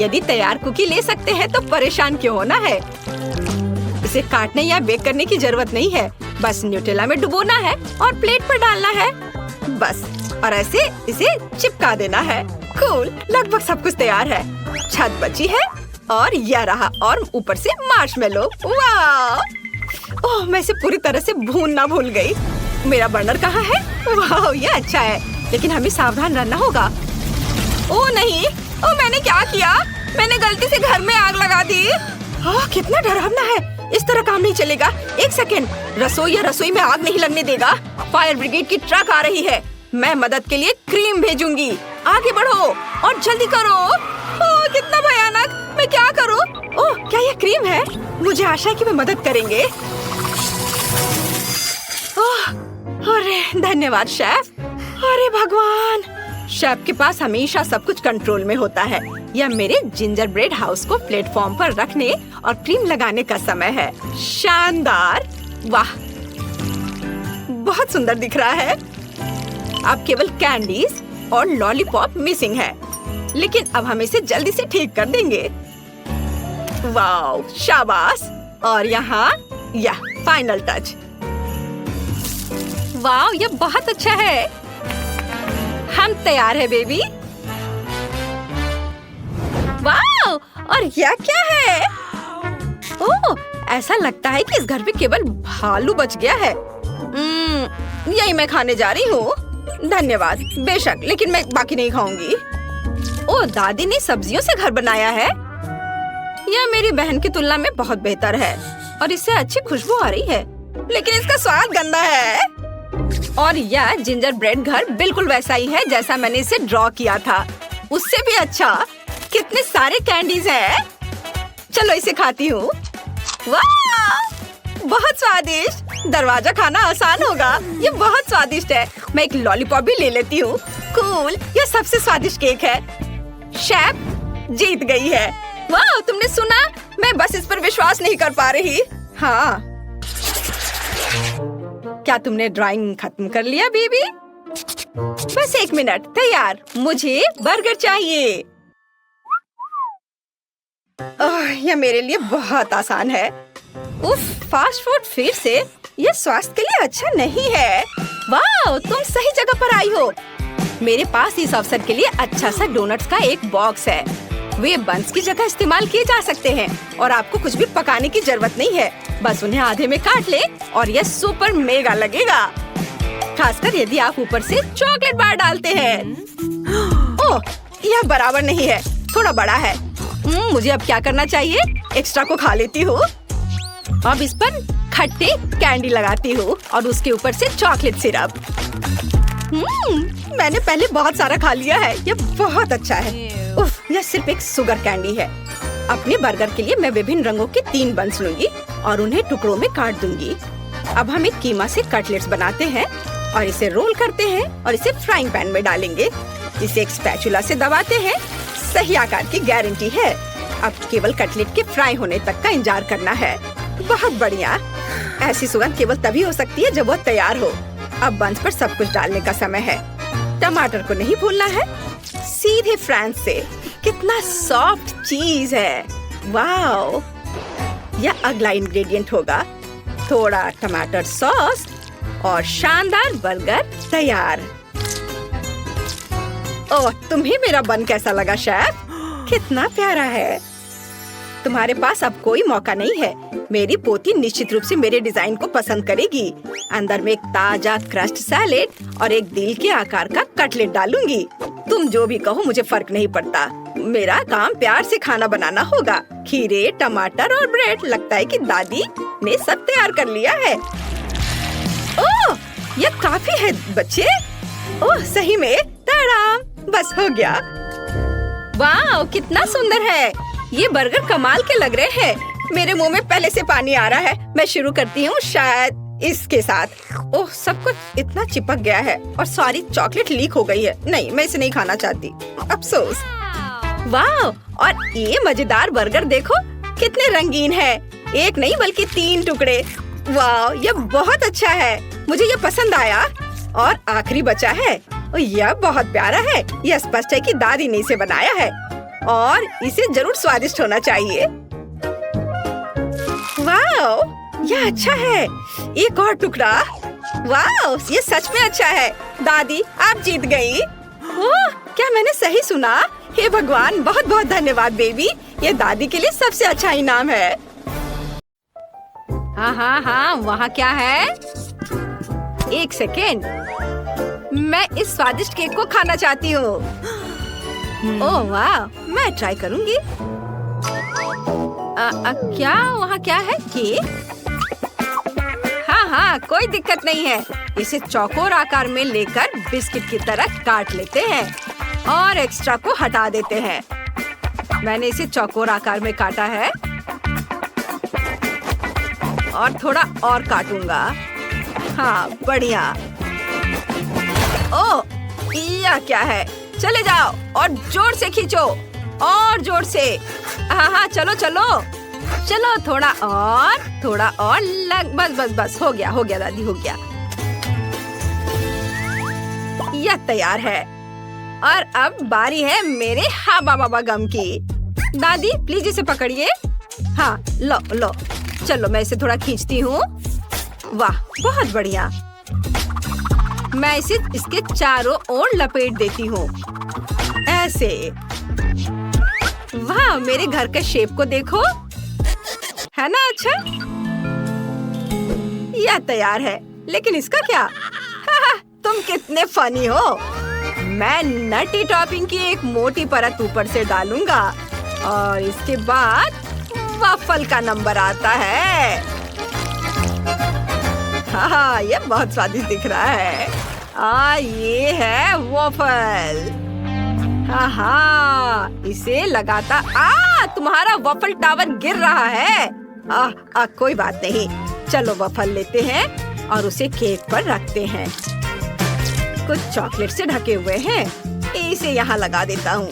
यदि तैयार कुकी ले सकते हैं तो परेशान क्यों होना है। इसे काटने या बेक करने की जरूरत नहीं है। बस न्यूटेला में डुबोना है और प्लेट पर डालना है बस। और ऐसे इसे चिपका देना है। कूल, लगभग सब कुछ तैयार है। छत बची है और यह रहा, और ऊपर से मार्शमेलो। वाह! ओह, मैं इसे पूरी तरह से भूनना भूल गई। मेरा बर्नर कहाँ है? वाह, ये अच्छा है, लेकिन हमें सावधान रहना होगा। ओह नहीं, ओह मैंने क्या किया? मैंने गलती से घर में आग लगा दी। ओह, कितना डरावना है। इस तरह काम नहीं चलेगा। एक सेकेंड, रसोई में आग नहीं लगने देगा। फायर ब्रिगेड की ट्रक आ रही है। मैं मदद के लिए क्रीम भेजूंगी। आगे बढ़ो और जल्दी करो। ओह, कितना भयानक। मैं क्या करूं? ओह, क्या यह क्रीम है? मुझे आशा है कि वे मदद करेंगे। ओह, अरे धन्यवाद शेफ। अरे भगवान, शेफ के पास हमेशा सब कुछ कंट्रोल में होता है। यह मेरे जिंजर ब्रेड हाउस को प्लेटफॉर्म पर रखने और क्रीम लगाने का समय है। शानदार! वाह, बहुत सुंदर दिख रहा है। अब केवल कैंडीज और लॉलीपॉप मिसिंग है, लेकिन अब हम इसे जल्दी से ठीक कर देंगे। वाह, शाबाश! और यहाँ यह फाइनल टच। वाह, ये बहुत अच्छा है। हम तैयार है बेबी। वाह, और यह क्या है? ओह, ऐसा लगता है कि इस घर में केवल भालू बच गया है। यही मैं खाने जा रही हूँ। धन्यवाद। बेशक, लेकिन मैं बाकी नहीं खाऊंगी। ओह, दादी ने सब्जियों से घर बनाया है। यह मेरी बहन की तुलना में बहुत बेहतर है और इससे अच्छी खुशबू आ रही है, लेकिन इसका स्वाद गंदा है। और यह जिंजर ब्रेड घर बिल्कुल वैसा ही है जैसा मैंने इसे ड्रॉ किया था, उससे भी अच्छा। कितने सारे कैंडीज हैं। चलो इसे खाती हूँ। वाह, बहुत स्वादिष्ट। दरवाजा खाना आसान होगा। ये बहुत स्वादिष्ट है। मैं एक लॉलीपॉप भी ले लेती हूँ। कूल, यह सबसे स्वादिष्ट केक है। शेफ जीत गई है। वाह, तुमने सुना? मैं बस इस पर विश्वास नहीं कर पा रही। हाँ, क्या तुमने ड्राइंग खत्म कर लिया बेबी? बस 1 मिनट। तैयार। मुझे बर्गर चाहिए। यह मेरे लिए बहुत आसान है। उफ, फास्ट फूड फिर से? यह स्वास्थ्य के लिए अच्छा नहीं है। वाह, तुम सही जगह पर आई हो। मेरे पास इस अवसर के लिए अच्छा सा डोनट्स का एक बॉक्स है। वे बंस की जगह इस्तेमाल किए जा सकते हैं और आपको कुछ भी पकाने की जरूरत नहीं है। बस उन्हें आधे में काट ले और यह सुपर मेगा लगेगा, खासकर यदि आप ऊपर से चॉकलेट बार डालते हैं। ओह, यह बराबर नहीं है, थोड़ा बड़ा है। मुझे अब क्या करना चाहिए? एक्स्ट्रा को खा लेती हूँ। अब इस पर खट्टी कैंडी लगाती हूँ और उसके ऊपर से चॉकलेट सिरप। मैंने पहले बहुत सारा खा लिया है। यह बहुत अच्छा है। उफ, यह सिर्फ एक शुगर कैंडी है। अपने बर्गर के लिए मैं विभिन्न रंगों के 3 बंस लूंगी और उन्हें टुकड़ों में काट दूंगी। अब हम एक कीमा से कटलेट्स बनाते हैं और इसे रोल करते हैं और इसे फ्राइंग पैन में डालेंगे। इसे एक स्पैचुला से दबाते हैं। सही आकार की गारंटी है। अब केवल कटलेट के फ्राई होने तक का इंतजार करना है। बहुत बढ़िया। ऐसी सुगंध केवल तभी हो सकती है जब वो तैयार हो। अब बंस पर सब कुछ डालने का समय है। टमाटर को नहीं भूलना है। सीधे फ्रांस से। कितना सॉफ्ट चीज है। वाओ, यह अगला इंग्रेडिएंट होगा। थोड़ा टमाटर सॉस और शानदार बर्गर तैयार। ओह, तुम्हें मेरा बन कैसा लगा शेफ? कितना प्यारा है। तुम्हारे पास अब कोई मौका नहीं है। मेरी पोती निश्चित रूप से मेरे डिजाइन को पसंद करेगी। अंदर में एक ताजा क्रस्ट सैलेड और एक दिल के आकार का कटलेट डालूंगी। तुम जो भी कहो मुझे फर्क नहीं पड़ता। मेरा काम प्यार से खाना बनाना होगा। खीरे, टमाटर और ब्रेड। लगता है कि दादी ने सब तैयार कर लिया है। ओह, यह काफी है बच्चे। ओह, सही में ताराम, बस हो गया। वाह, कितना सुंदर है। ये बर्गर कमाल के लग रहे हैं। मेरे मुंह में पहले से पानी आ रहा है। मैं शुरू करती हूँ शायद इसके साथ। ओह, सब कुछ इतना चिपक गया है और सारी चॉकलेट लीक हो गई है। नहीं, मैं इसे नहीं खाना चाहती, अफसोस। वाह, और ये मजेदार बर्गर देखो कितने रंगीन है। एक नहीं बल्कि 3 टुकड़े। वाह, यह बहुत अच्छा है। मुझे यह पसंद आया। और आखिरी बचा है। यह बहुत प्यारा है। यह स्पष्ट है कि दादी ने इसे बनाया है और इसे जरूर स्वादिष्ट होना चाहिए। वाह, यह अच्छा है। एक और टुकड़ा। वाह, ये सच में अच्छा है। दादी, आप जीत गई। ओह, क्या मैंने सही सुना? हे भगवान, बहुत बहुत धन्यवाद बेबी। ये दादी के लिए सबसे अच्छा इनाम है। हाँ हाँ हाँ, वहाँ क्या है? एक सेकेंड, मैं इस स्वादिष्ट केक को खाना चाहती हूँ। ओह वाह, मैं ट्राई करूँगी। क्या वहाँ क्या है? केक? हाँ हाँ, कोई दिक्कत नहीं है। इसे चौकोर आकार में लेकर बिस्किट की तरह काट लेते हैं और एक्स्ट्रा को हटा देते हैं। मैंने इसे चौकोर आकार में काटा है और थोड़ा और काटूंगा। हाँ, बढ़िया। ओह, यह क्या है? चले जाओ और जोर से खींचो, और जोर से। हाँ हाँ, चलो चलो चलो, थोड़ा और लग। बस बस बस, हो गया दादी, हो गया। यह तैयार है और अब बारी है मेरे हाबा बाबा गम की। दादी प्लीज इसे पकड़िए। हाँ, लो लो, चलो मैं इसे थोड़ा खींचती हूँ। वाह, बहुत बढ़िया। मैं इसे इसके चारों ओर लपेट देती हूँ, ऐसे। वाह, मेरे घर के शेप को देखो, है ना अच्छा? यह तैयार है, लेकिन इसका क्या? तुम कितने फनी हो। मैं नटी टॉपिंग की एक मोटी परत ऊपर से डालूंगा और इसके बाद वफल का नंबर आता है। हाँ, ये बहुत स्वादिष्ट दिख रहा है। ये है वफल। हाँ, इसे लगाता। तुम्हारा वफल टावर गिर रहा है। कोई बात नहीं, चलो वफल लेते हैं और उसे केक पर रखते हैं। कुछ चॉकलेट से ढके हुए हैं, इसे यहाँ लगा देता हूँ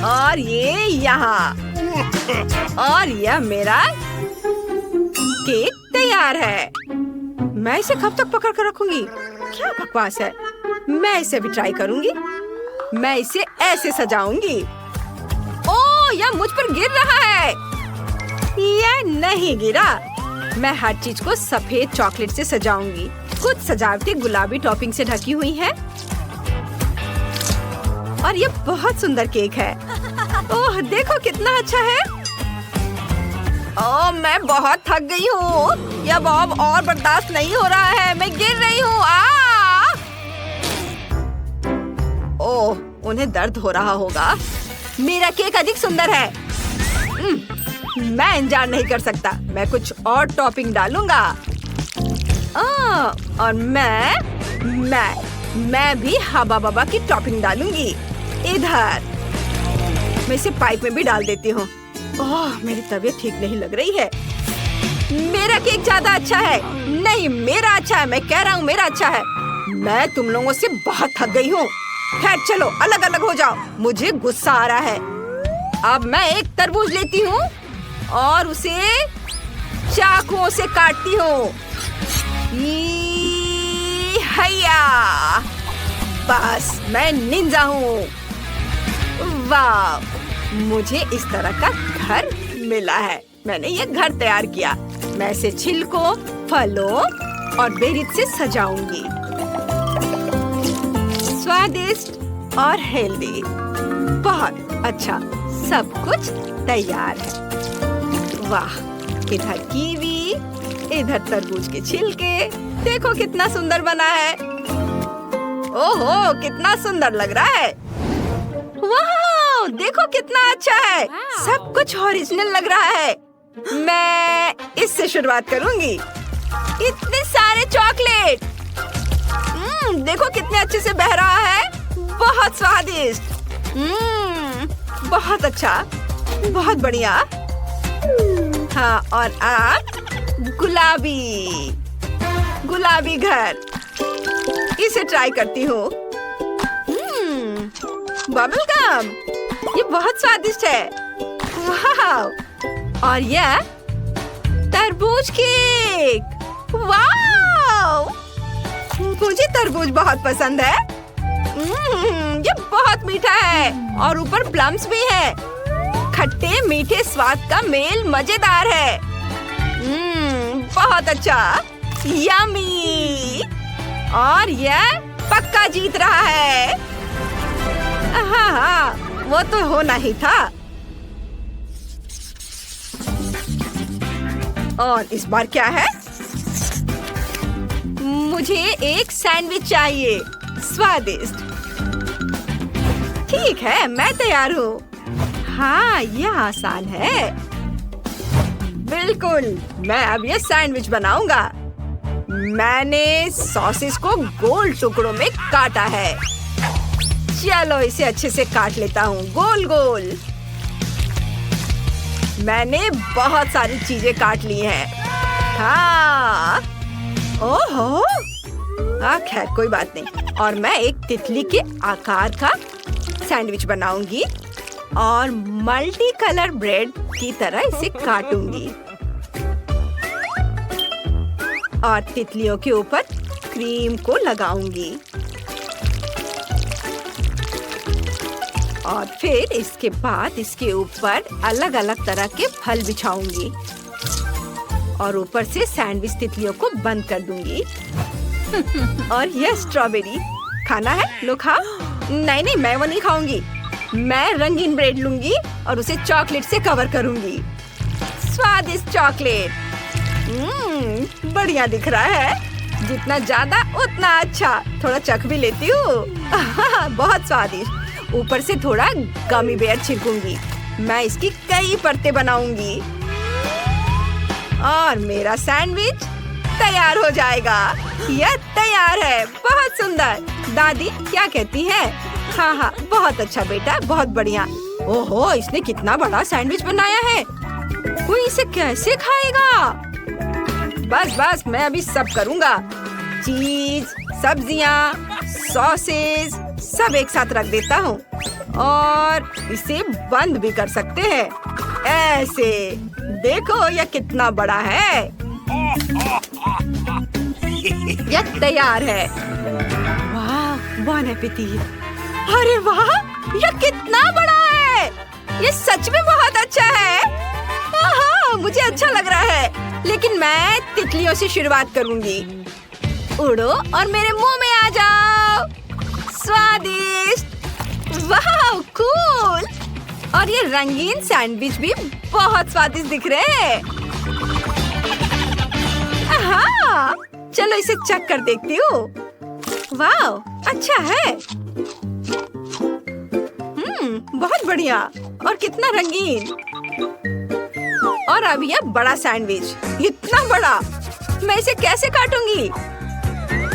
और ये यहाँ। और यह मेरा केक तैयार है। मैं इसे कब तक पकड़ कर रखूंगी? क्या बकवास है। मैं इसे भी ट्राई करूंगी। मैं इसे ऐसे सजाऊंगी। ओह, यह मुझ पर गिर रहा है। यह नहीं गिरा। मैं हर चीज को सफेद चॉकलेट से सजाऊंगी। कुछ सजावटी गुलाबी टॉपिंग से ढकी हुई है और ये बहुत सुंदर केक है। ओह, देखो कितना अच्छा है। ओह, मैं बहुत थक गई हूँ। यह अब और बर्दाश्त नहीं हो रहा है। मैं गिर रही हूँ। ओह, उन्हें दर्द हो रहा होगा। मेरा केक अधिक सुंदर है। मैं इंतजार नहीं कर सकता। मैं कुछ और टॉपिंग डालूंगा। और मैं भी हाबा बाबा की टॉपिंग डालूंगी। इधर मैं इसे पाइप में भी डाल देती हूँ। ओह, मेरी तबीयत ठीक नहीं लग रही है। मेरा केक ज्यादा अच्छा है। नहीं, मेरा अच्छा है। मैं कह रहा हूँ मेरा अच्छा है। मैं तुम लोगों से बहुत थक गई हूँ। खैर चलो, अलग अलग हो जाओ। मुझे गुस्सा आ रहा है। अब मैं एक तरबूज लेती हूँ और उसे चाकुओं से काटती हूँ। हैया, बस मैं निंजा हूँ। वाह, मुझे इस तरह का घर मिला है। मैंने ये घर तैयार किया। मैं इसे छिलकों, फलों और बेरीज से सजाऊंगी। स्वादिष्ट और हेल्दी, बहुत अच्छा, सब कुछ तैयार है। वाह, इधर कीवी, इधर तरबूज के छिलके। देखो कितना सुंदर बना है। ओहो, कितना सुंदर लग रहा है। वाह, देखो कितना अच्छा है। सब कुछ ओरिजिनल लग रहा है। मैं इससे शुरुआत करूंगी। इतने सारे चॉकलेट। देखो कितने अच्छे से बह रहा है। बहुत स्वादिष्ट। बहुत अच्छा, बहुत बढ़िया। हाँ, और आप गुलाबी घर। इसे ट्राई करती हूँ। बबल गम, ये बहुत स्वादिष्ट है। वाह, और यह तरबूज केक। वाह, मुझे तरबूज बहुत पसंद है। ये बहुत मीठा है और ऊपर प्लम्स भी है। खट्टे मीठे स्वाद का मेल मजेदार है। बहुत अच्छा, यम्मी। और यह पक्का जीत रहा है। हाँ, वो तो होना ही था। और इस बार क्या है? मुझे एक सैंडविच चाहिए, स्वादिष्ट। ठीक है, मैं तैयार हूँ। हाँ, यह आसान है। बिल्कुल, मैं अब ये सैंडविच बनाऊंगा। मैंने सॉसेस को गोल टुकड़ों में काटा है। चलो इसे अच्छे से काट लेता हूँ, गोल गोल। मैंने बहुत सारी चीजें काट ली हैं। हाँ, ओहो, खैर कोई बात नहीं। और मैं एक तितली के आकार का सैंडविच बनाऊंगी और मल्टी कलर ब्रेड की तरह इसे काटूंगी और तितलियों के ऊपर क्रीम को लगाऊंगी और फिर इसके बाद इसके ऊपर अलग अलग तरह के फल बिछाऊंगी और ऊपर से सैंडविच तितलियों को बंद कर दूंगी। और यह स्ट्रॉबेरी खाना है, लो खाओ। नहीं, मैं वो नहीं खाऊंगी। मैं रंगीन ब्रेड लूंगी और उसे चॉकलेट से कवर करूंगी। स्वादिष्ट चॉकलेट। बढ़िया दिख रहा है। जितना ज्यादा उतना अच्छा। थोड़ा चख भी लेती हूँ। बहुत स्वादिष्ट। ऊपर से थोड़ा गमी बेयर छिड़कूंगी। मैं इसकी कई परतें बनाऊंगी और मेरा सैंडविच तैयार हो जाएगा। यह तैयार है। बहुत सुंदर। दादी क्या कहती है? हाँ, बहुत अच्छा बेटा, बहुत बढ़िया। ओहो, इसने कितना बड़ा सैंडविच बनाया है। कोई इसे कैसे खाएगा? बस, मैं अभी सब करूँगा। चीज, सब्जियाँ, सॉसेज सब एक साथ रख देता हूँ और इसे बंद भी कर सकते हैं। ऐसे देखो, यह कितना बड़ा है। यह तैयार है। वाह, बॉन एपेटिट। अरे वाह, यह कितना बड़ा है। यह सच में बहुत अच्छा है। हाँ, मुझे अच्छा लग रहा है। लेकिन मैं तितलियों से शुरुआत करूंगी। उड़ो और मेरे मुंह में आ जाओ। स्वादिष्ट। वाह, कूल। और ये रंगीन सैंडविच भी बहुत स्वादिष्ट दिख रहे हैं। हाँ, चलो इसे चख कर देखती हूँ। वाह, अच्छा है। बहुत बढ़िया और कितना रंगीन। और अब यह बड़ा सैंडविच, इतना बड़ा। मैं इसे कैसे काटूंगी?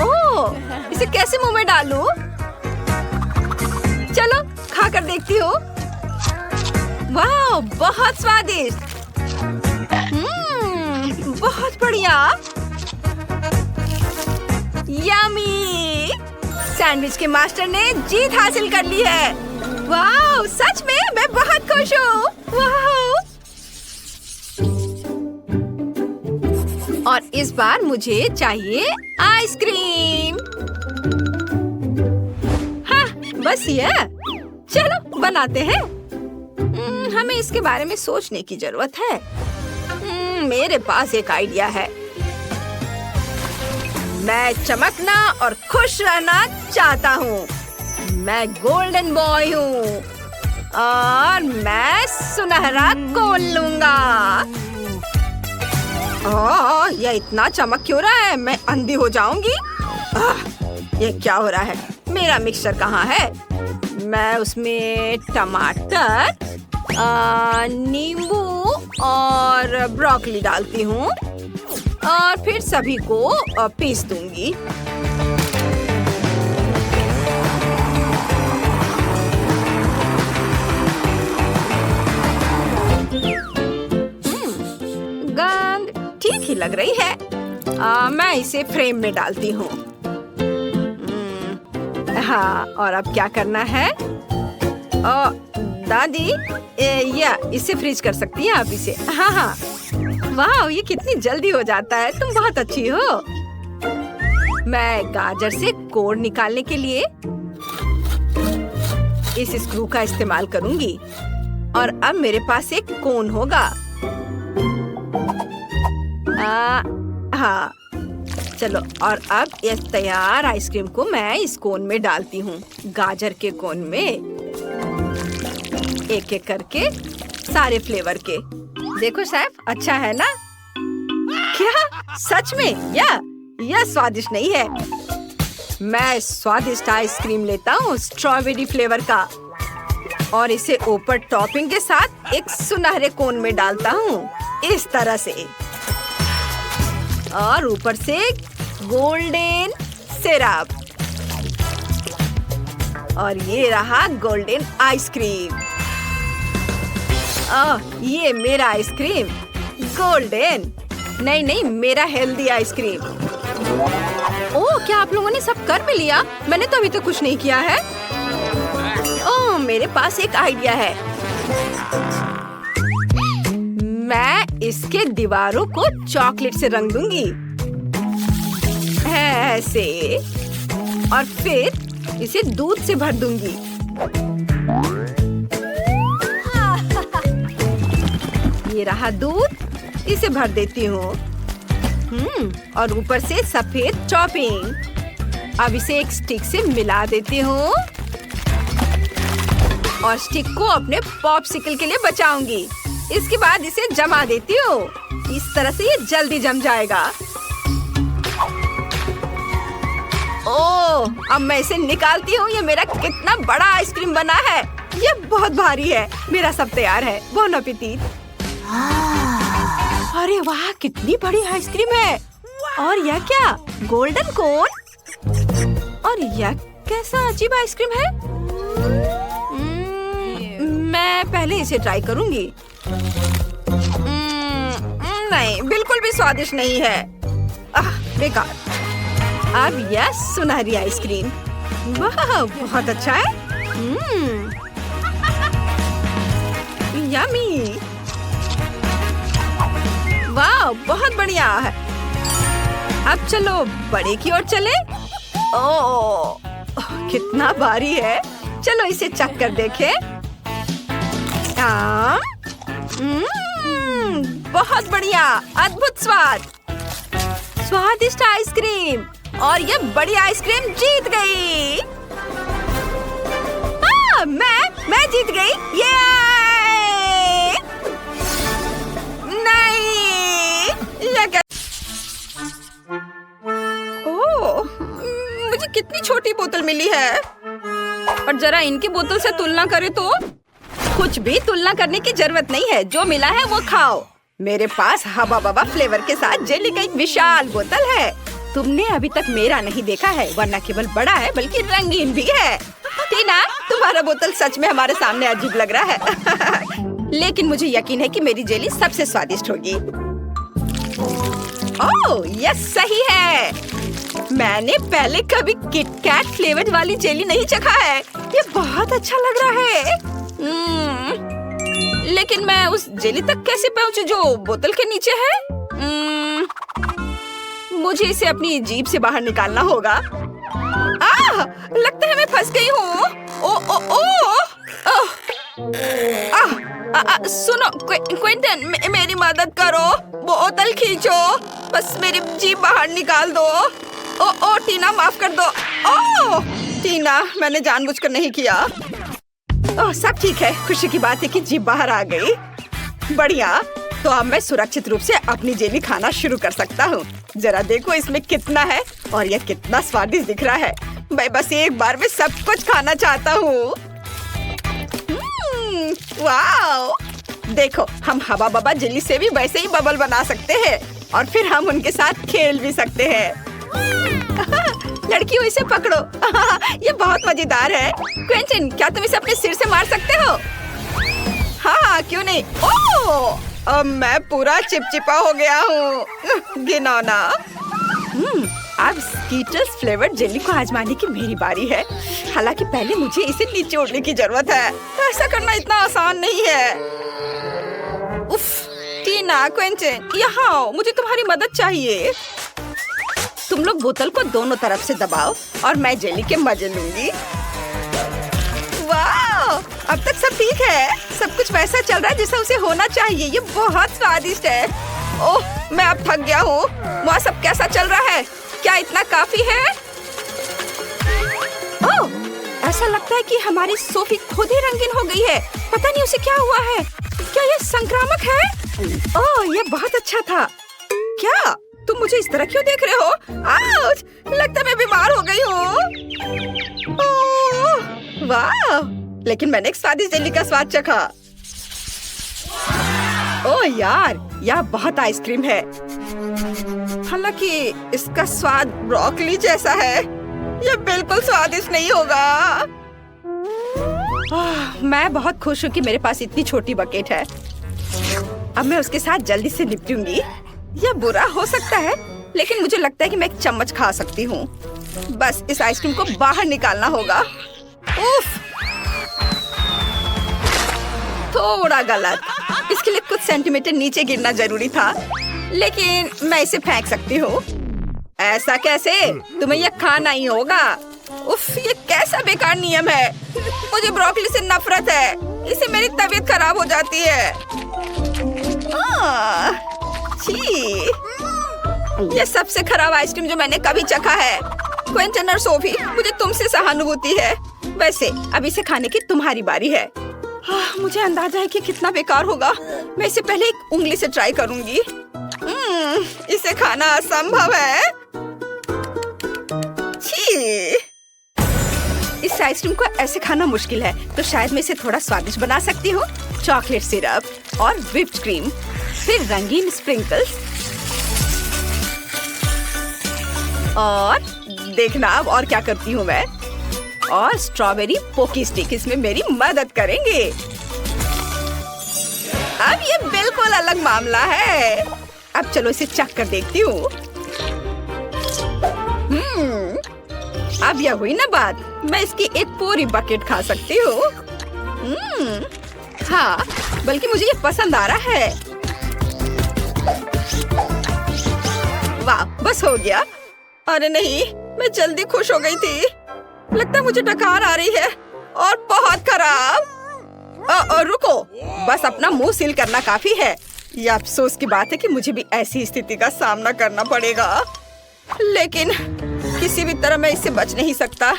ओह, इसे कैसे मुंह में डालूं? चलो खा कर देखती हूँ। वाह, बहुत स्वादिष्ट। बहुत बढ़िया। यम्मी। सैंडविच के मास्टर ने जीत हासिल कर ली है। वाह, सच में मैं बहुत खुश हूँ। वाह। और इस बार मुझे चाहिए आइसक्रीम। हाँ, बस ये। चलो बनाते हैं। हमें इसके बारे में सोचने की जरूरत है। मेरे पास एक आइडिया है। मैं चमकना और खुश रहना चाहता हूँ। मैं गोल्डन बॉय हूँ और मैं सुनहरा कोन लूंगा। ओह, ये इतना चमक क्यों रहा है? मैं अंधी हो जाऊंगी। ये क्या हो रहा है? मेरा मिक्सचर कहाँ है? मैं उसमें टमाटर, नींबू और ब्रोकली डालती हूँ और फिर सभी को पीस दूंगी। गंध ठीक ही लग रही है। मैं इसे फ्रेम में डालती हूँ। हाँ, और अब क्या करना है? दादी, या इसे फ्रीज कर सकती हैं आप इसे? हाँ हाँ। वाह, ये कितनी जल्दी हो जाता है। तुम बहुत अच्छी हो। मैं गाजर से कोर निकालने के लिए इस स्क्रू का इस्तेमाल करूंगी और अब मेरे पास एक कोन होगा। हाँ, चलो, और अब इस तैयार आइसक्रीम को मैं इस कोन में डालती हूँ। गाजर के कोन में एक एक करके सारे फ्लेवर के। देखो शेफ, अच्छा है ना? क्या सच में? यह स्वादिष्ट नहीं है। मैं स्वादिष्ट आइसक्रीम लेता हूँ स्ट्रॉबेरी फ्लेवर का और इसे ऊपर टॉपिंग के साथ एक सुनहरे कोन में डालता हूँ, इस तरह से। और ऊपर से गोल्डन सिरप। और ये रहा गोल्डन आइसक्रीम। ये मेरा आइसक्रीम गोल्डन। नहीं, मेरा हेल्दी आइसक्रीम। ओह, क्या आप लोगों ने सब कर भी लिया? मैंने तो अभी तक कुछ नहीं किया है। ओह, मेरे पास एक आइडिया है। मैं इसके दीवारों को चॉकलेट से रंग दूंगी, ऐसे, और फिर इसे दूध से भर दूंगी। ये रहा दूध, इसे भर देती हूँ। और ऊपर से सफेद टॉपिंग। अब इसे एक स्टिक से मिला देती हूँ और स्टिक को अपने पॉप्सिकल के लिए बचाऊंगी। इसके बाद इसे जमा देती हूँ। इस तरह से ये जल्दी जम जाएगा। ओह, अब मैं इसे निकालती हूँ। ये मेरा कितना बड़ा आइसक्रीम बना है। ये बहुत भारी है। मेरा सब तैयार है। Bone appétit. अरे वाह, कितनी बड़ी आइसक्रीम है। और यह क्या? गोल्डन कोन। और यह कैसा अजीब आइसक्रीम है? मैं पहले इसे ट्राई करूंगी। नहीं, बिल्कुल भी स्वादिष्ट नहीं है। बेकार। अब यह सुनहरी आइसक्रीम। वाह, बहुत अच्छा है। यम्मी। वाह, बहुत बढ़िया है। अब चलो बड़े की ओर चले। ओह, कितना भारी है। चलो इसे चख कर देखें। बहुत बढ़िया, अद्भुत स्वाद। स्वादिष्ट आइसक्रीम। और ये बड़ी आइसक्रीम जीत गई। मैं जीत गई। ये नहीं, ये ओह, मुझे कितनी छोटी बोतल मिली है। और जरा इनकी बोतल से तुलना करें तो कुछ भी तुलना करने की जरूरत नहीं है। जो मिला है वो खाओ। मेरे पास हवा बवा फ्लेवर के साथ जेली का एक विशाल बोतल है। तुमने अभी तक मेरा नहीं देखा है, वरना केवल बड़ा है बल्कि रंगीन भी है। टीना, तुम्हारा बोतल सच में हमारे सामने अजीब लग रहा है। लेकिन मुझे यकीन है कि मेरी जेली सबसे स्वादिष्ट होगी। ओह, यह सही है। मैंने पहले कभी किटकैट फ्लेवर वाली जेली नहीं चखा है। ये बहुत अच्छा लग रहा है। लेकिन मैं उस जेली तक कैसे पहुंचूं जो बोतल के नीचे है? मुझे इसे अपनी जीभ से बाहर निकालना होगा। लगता है मैं फंस गई हूँ। सुनो क्विंटन, मेरी मदद करो। बोतल खींचो, बस मेरी जीभ बाहर निकाल दो। टीना, माफ कर दो। टीना, मैंने जानबूझकर नहीं किया। ओह, सब ठीक है। खुशी की बात है कि जीभ बाहर आ गई। बढ़िया, तो अब मैं सुरक्षित रूप से अपनी जेली खाना शुरू कर सकता हूँ। जरा देखो इसमें कितना है और यह कितना स्वादिष्ट दिख रहा है। मैं बस एक बार में सब कुछ खाना चाहता हूँ। वाओ! देखो, हम हवा बबा जेली से भी वैसे ही बबल बना सकते हैं और फिर हम उनके साथ खेल भी सकते हैं। लड़कियों, इसे पकड़ो। ये बहुत मजेदार है। क्विंटन, क्या तुम इसे अपने सिर से मार सकते हो? हाँ, क्यों नहीं। ओह! अब मैं पूरा चिपचिपा हो गया हूँ। घिनौना। अब स्कीटर्स फ्लेवर्ड जेली को आजमाने की मेरी बारी है। हालांकि पहले मुझे इसे निचोड़ने की जरूरत है। ऐसा करना इतना आसान नहीं है। उफ, टीना, क्विंटन, यहाँ आओ, मुझे तुम्हारी मदद चाहिए। तुम लोग बोतल को दोनों तरफ से दबाओ और मैं जेली के मजे लूंगी। वाह! अब तक सब ठीक है। सब कुछ वैसा चल रहा है जैसा उसे होना चाहिए। ये बहुत स्वादिष्ट है। ओह, मैं अब थक गया हूँ। वहाँ सब कैसा चल रहा है? क्या इतना काफी है? ओह, ऐसा लगता है कि हमारी सोफी खुद ही रंगीन हो गई है। पता नहीं उसे क्या हुआ है। क्या ये संक्रामक है? ओह, ये बहुत अच्छा था। क्या तुम मुझे इस तरह क्यों देख रहे हो? आउच! लगता है मैं बीमार हो गई हूँ। ओह, वाह! लेकिन मैंने एक स्वादिष्ट जेली का स्वाद चखा। ओह यार, यह बहुत आइसक्रीम है। हालांकि इसका स्वाद ब्रोकली जैसा है। यह बिल्कुल स्वादिष्ट नहीं होगा। मैं बहुत खुश हूँ कि मेरे पास इतनी छोटी बकेट है। अब मैं उसके साथ जल्दी से निपटूंगी। यह बुरा हो सकता है, लेकिन मुझे लगता है कि मैं एक चम्मच खा सकती हूँ। बस इस आइसक्रीम को बाहर निकालना होगा। उफ! थोड़ा गलत। इसके लिए कुछ सेंटीमीटर नीचे गिरना जरूरी था, लेकिन मैं इसे फेंक सकती हूँ। ऐसा कैसे? तुम्हें यह खाना ही होगा। उफ, ये कैसा बेकार नियम है। मुझे ब्रोकली से नफरत है। इससे मेरी तबीयत खराब हो जाती है। छी! ये सबसे खराब आइसक्रीम जो मैंने कभी चखा है। क्विंटन और सोफी, मुझे तुमसे सहानुभूति है। वैसे अब इसे खाने की तुम्हारी बारी है। मुझे अंदाजा है कि कितना बेकार होगा। मैं इसे पहले एक उंगली से ट्राई करूंगी। इसे खाना असंभव है। छी! इस आइसक्रीम को ऐसे खाना मुश्किल है, तो शायद मैं इसे थोड़ा स्वादिष्ट बना सकती हूँ। चॉकलेट सिरप और व्हिप्ड क्रीम, फिर रंगीन स्प्रिंकल्स, और देखना अब और क्या करती हूँ मैं। और स्ट्रॉबेरी पोकी स्टिक इसमें मेरी मदद करेंगे। अब ये बिल्कुल अलग मामला है। अब चलो इसे चख कर देखती हूँ। अब यह हुई ना बात। मैं इसकी एक पूरी बकेट खा सकती हूँ। हाँ, बल्कि मुझे ये पसंद आ रहा है। वाह, बस हो गया। अरे नहीं, मैं जल्दी खुश हो गई थी। लगता है मुझे डकार आ रही है और बहुत खराब। रुको, बस अपना मुंह सील करना काफी है। ये अफसोस की बात है कि मुझे भी ऐसी स्थिति का सामना करना पड़ेगा, लेकिन किसी भी तरह मैं इससे बच नहीं सकता।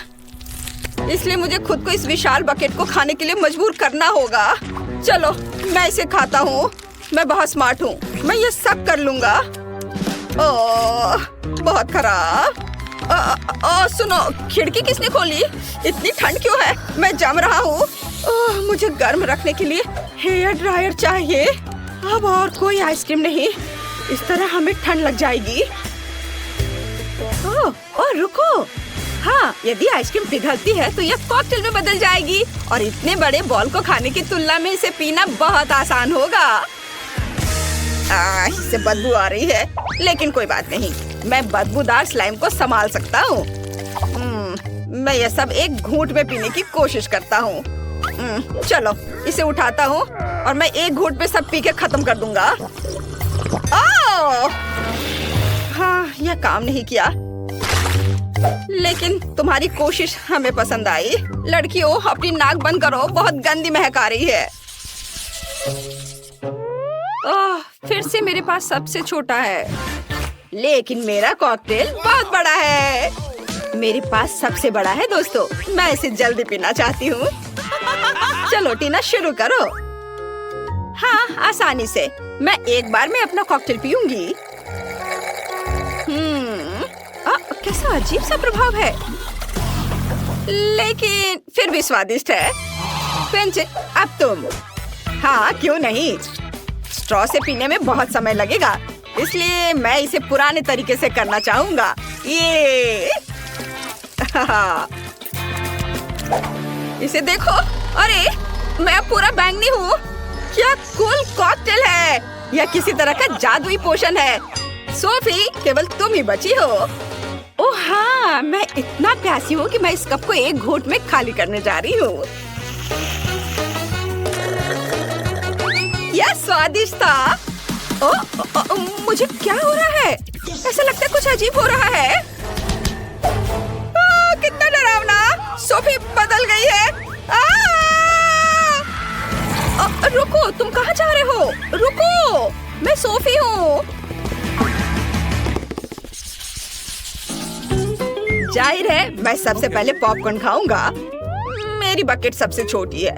इसलिए मुझे खुद को इस विशाल बकेट को खाने के लिए मजबूर करना होगा। चलो, मैं इसे खाता हूँ। मैं बहुत स्मार्ट हूँ, मैं ये सब कर लूंगा। ओह, बहुत खराब। सुनो, खिड़की किसने खोली? इतनी ठंड क्यों है? मैं जम रहा हूँ। मुझे गर्म रखने के लिए हेयर ड्रायर चाहिए। अब और कोई आइसक्रीम नहीं, इस तरह हमें ठंड लग जाएगी। रुको, हाँ, यदि आइसक्रीम पिघलती है तो यह कॉकटेल में बदल जाएगी और इतने बड़े बॉल को खाने की तुलना में इसे पीना बहुत आसान होगा। इससे बदबू आ रही है, लेकिन कोई बात नहीं, मैं बदबूदार स्लाइम को संभाल सकता हूँ। मैं यह सब एक घूंट में पीने की कोशिश करता हूँ। चलो, इसे उठाता हूँ और मैं एक घूंट में सब पी के खत्म कर दूंगा। हाँ, यह काम नहीं किया, लेकिन तुम्हारी कोशिश हमें पसंद आई। लड़कियों, अपनी नाक बंद करो, बहुत गंदी महक आ रही है। फिर से मेरे पास सबसे छोटा है, लेकिन मेरा कॉकटेल बहुत बड़ा है। मेरे पास सबसे बड़ा है दोस्तों, मैं इसे जल्दी पीना चाहती हूँ। चलो टीना शुरू करो। हाँ, आसानी से। मैं एक बार में अपना कॉकटेल पीऊंगी। कैसा अजीब सा प्रभाव है, लेकिन फिर भी स्वादिष्ट है। क्विंटन, अब तुम। हाँ, क्यों नहीं। स्ट्रॉ से पीने में बहुत समय लगेगा, इसलिए मैं इसे पुराने तरीके से करना चाहूंगा। ये इसे देखो। अरे, मैं पूरा बैंगनी हूँ। क्या कूल कॉकटेल है। यह किसी तरह का जादुई पोषण है। सोफी, केवल तुम ही बची हो। ओह हाँ, मैं इतना प्यासी हूँ कि मैं इस कप को एक घूंट में खाली करने जा रही हूँ। यह स्वादिष्ट था। मुझे क्या हो रहा है? ऐसा लगता है कुछ अजीब हो रहा है। कितना डरावना। सोफी बदल गई है। रुको, तुम कहाँ जा रहे हो? रुको, मैं सोफी हूँ। जाहिर है, मैं सबसे पहले पॉपकॉर्न खाऊंगा। मेरी बकेट सबसे छोटी है,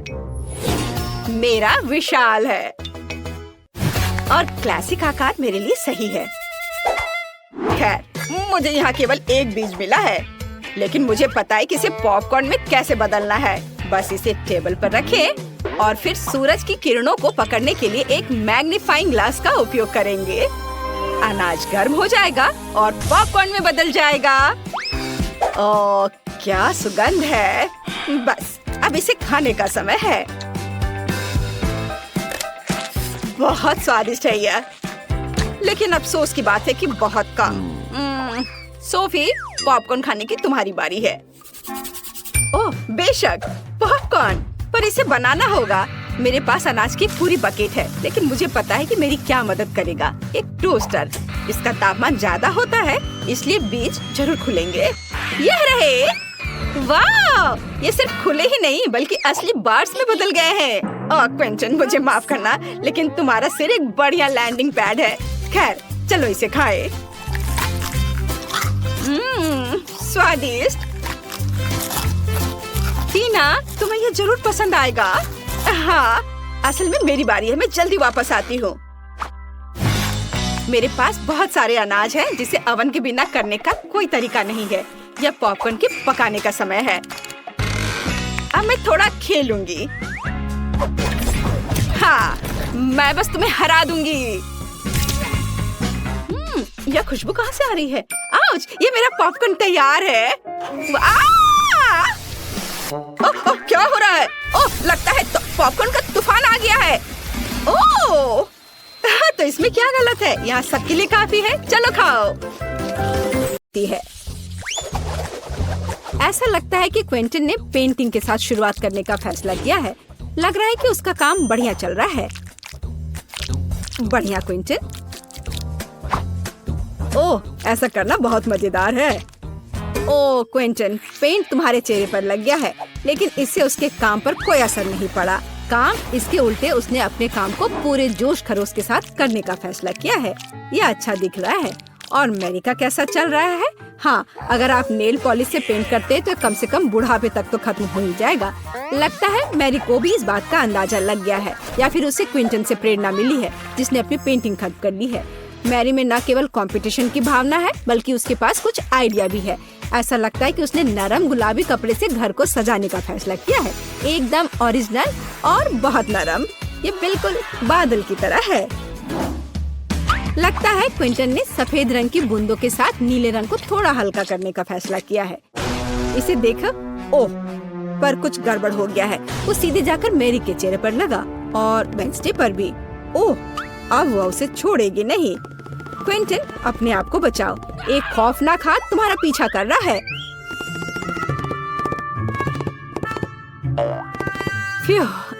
मेरा विशाल है, और क्लासिक आकार मेरे लिए सही है। खैर, मुझे यहाँ केवल एक बीज मिला है, लेकिन मुझे पता है कि इसे पॉपकॉर्न में कैसे बदलना है। बस इसे टेबल पर रखें और फिर सूरज की किरणों को पकड़ने के लिए एक मैग्नीफाइंग ग्लास का उपयोग करेंगे। अनाज गर्म हो जाएगा और पॉपकॉर्न में बदल जाएगा। ओह, क्या सुगंध है। बस अब इसे खाने का समय है। बहुत स्वादिष्ट है यह, लेकिन अफसोस की बात है कि बहुत कम। सोफी, पॉपकॉर्न खाने की तुम्हारी बारी है। ओह बेशक, पॉपकॉर्न, पर इसे बनाना होगा। मेरे पास अनाज की पूरी बकेट है, लेकिन मुझे पता है कि मेरी क्या मदद करेगा। एक टोस्टर। इसका तापमान ज्यादा होता है, इसलिए बीज जरूर खुलेंगे। यह रहे। वाह, ये सिर्फ खुले ही नहीं बल्कि असली बार्स में बदल गए हैं। ओह क्विंटन, मुझे माफ करना, लेकिन तुम्हारा सिर एक बढ़िया लैंडिंग पैड है। खैर, चलो इसे खाएं। स्वादिष्ट। टीना, तुम्हें ये जरूर पसंद आएगा। हाँ, असल में मेरी बारी है, मैं जल्दी वापस आती हूँ। मेरे पास बहुत सारे अनाज हैं जिसे ओवन के बिना करने का कोई तरीका नहीं है। यह पॉपकॉर्न के पकाने का समय है। अब मैं थोड़ा खेलूंगी। हाँ, मैं बस तुम्हें हरा दूंगी। यह खुशबू कहाँ से आ रही है? आउच, ये मेरा पॉपकॉर्न तैयार है। ओह, क्या हो रहा है? ओह, लगता है तो पॉपकॉर्न का तूफान आ गया है। ओह, तो इसमें क्या गलत है? यहाँ सबके लिए काफी है। चलो खाओ। है। ऐसा लगता है कि क्विंटन ने पेंटिंग के साथ शुरुआत करने का फैसला किया है। लग रहा है कि उसका काम बढ़िया चल रहा है। बढ़िया क्विंटन। ओह, ऐसा करना बहुत मजेदार है। ओह क्विंटन, पेंट तुम्हारे चेहरे पर लग गया है, लेकिन इससे उसके काम पर कोई असर नहीं पड़ा। काम इसके उल्टे उसने अपने काम को पूरे जोश खरोश के साथ करने का फैसला किया है। यह अच्छा दिख रहा है। और मैरी का कैसा चल रहा है? हाँ, अगर आप नेल पॉलिश से पेंट करते हैं तो कम से कम बुढ़ापे तक तो खत्म हो ही जाएगा। लगता है मैरी को भी इस बात का अंदाजा लग गया है, या फिर उसे क्विंटन से प्रेरणा मिली है, जिसने अपनी पेंटिंग खत्म कर ली है। मैरी में न केवल कंपटीशन की भावना है, बल्कि उसके पास कुछ आइडिया भी है। ऐसा लगता है कि उसने नरम गुलाबी कपड़े से घर को सजाने का फैसला किया है। एकदम ओरिजिनल और बहुत नरम। ये बिल्कुल बादल की तरह है। लगता है क्विंटन ने सफेद रंग की बूंदों के साथ नीले रंग को थोड़ा हल्का करने का फैसला किया है। इसे देखो। ओह, पर कुछ गड़बड़ हो गया है। वो सीधे जाकर मैरी के चेहरे पर लगा और वेंसडे पर भी। ओह, अब वो उसे छोड़ेगी नहीं। क्विंटन, अपने आप को बचाओ। एक खौफनाक हाथ तुम्हारा पीछा कर रहा है।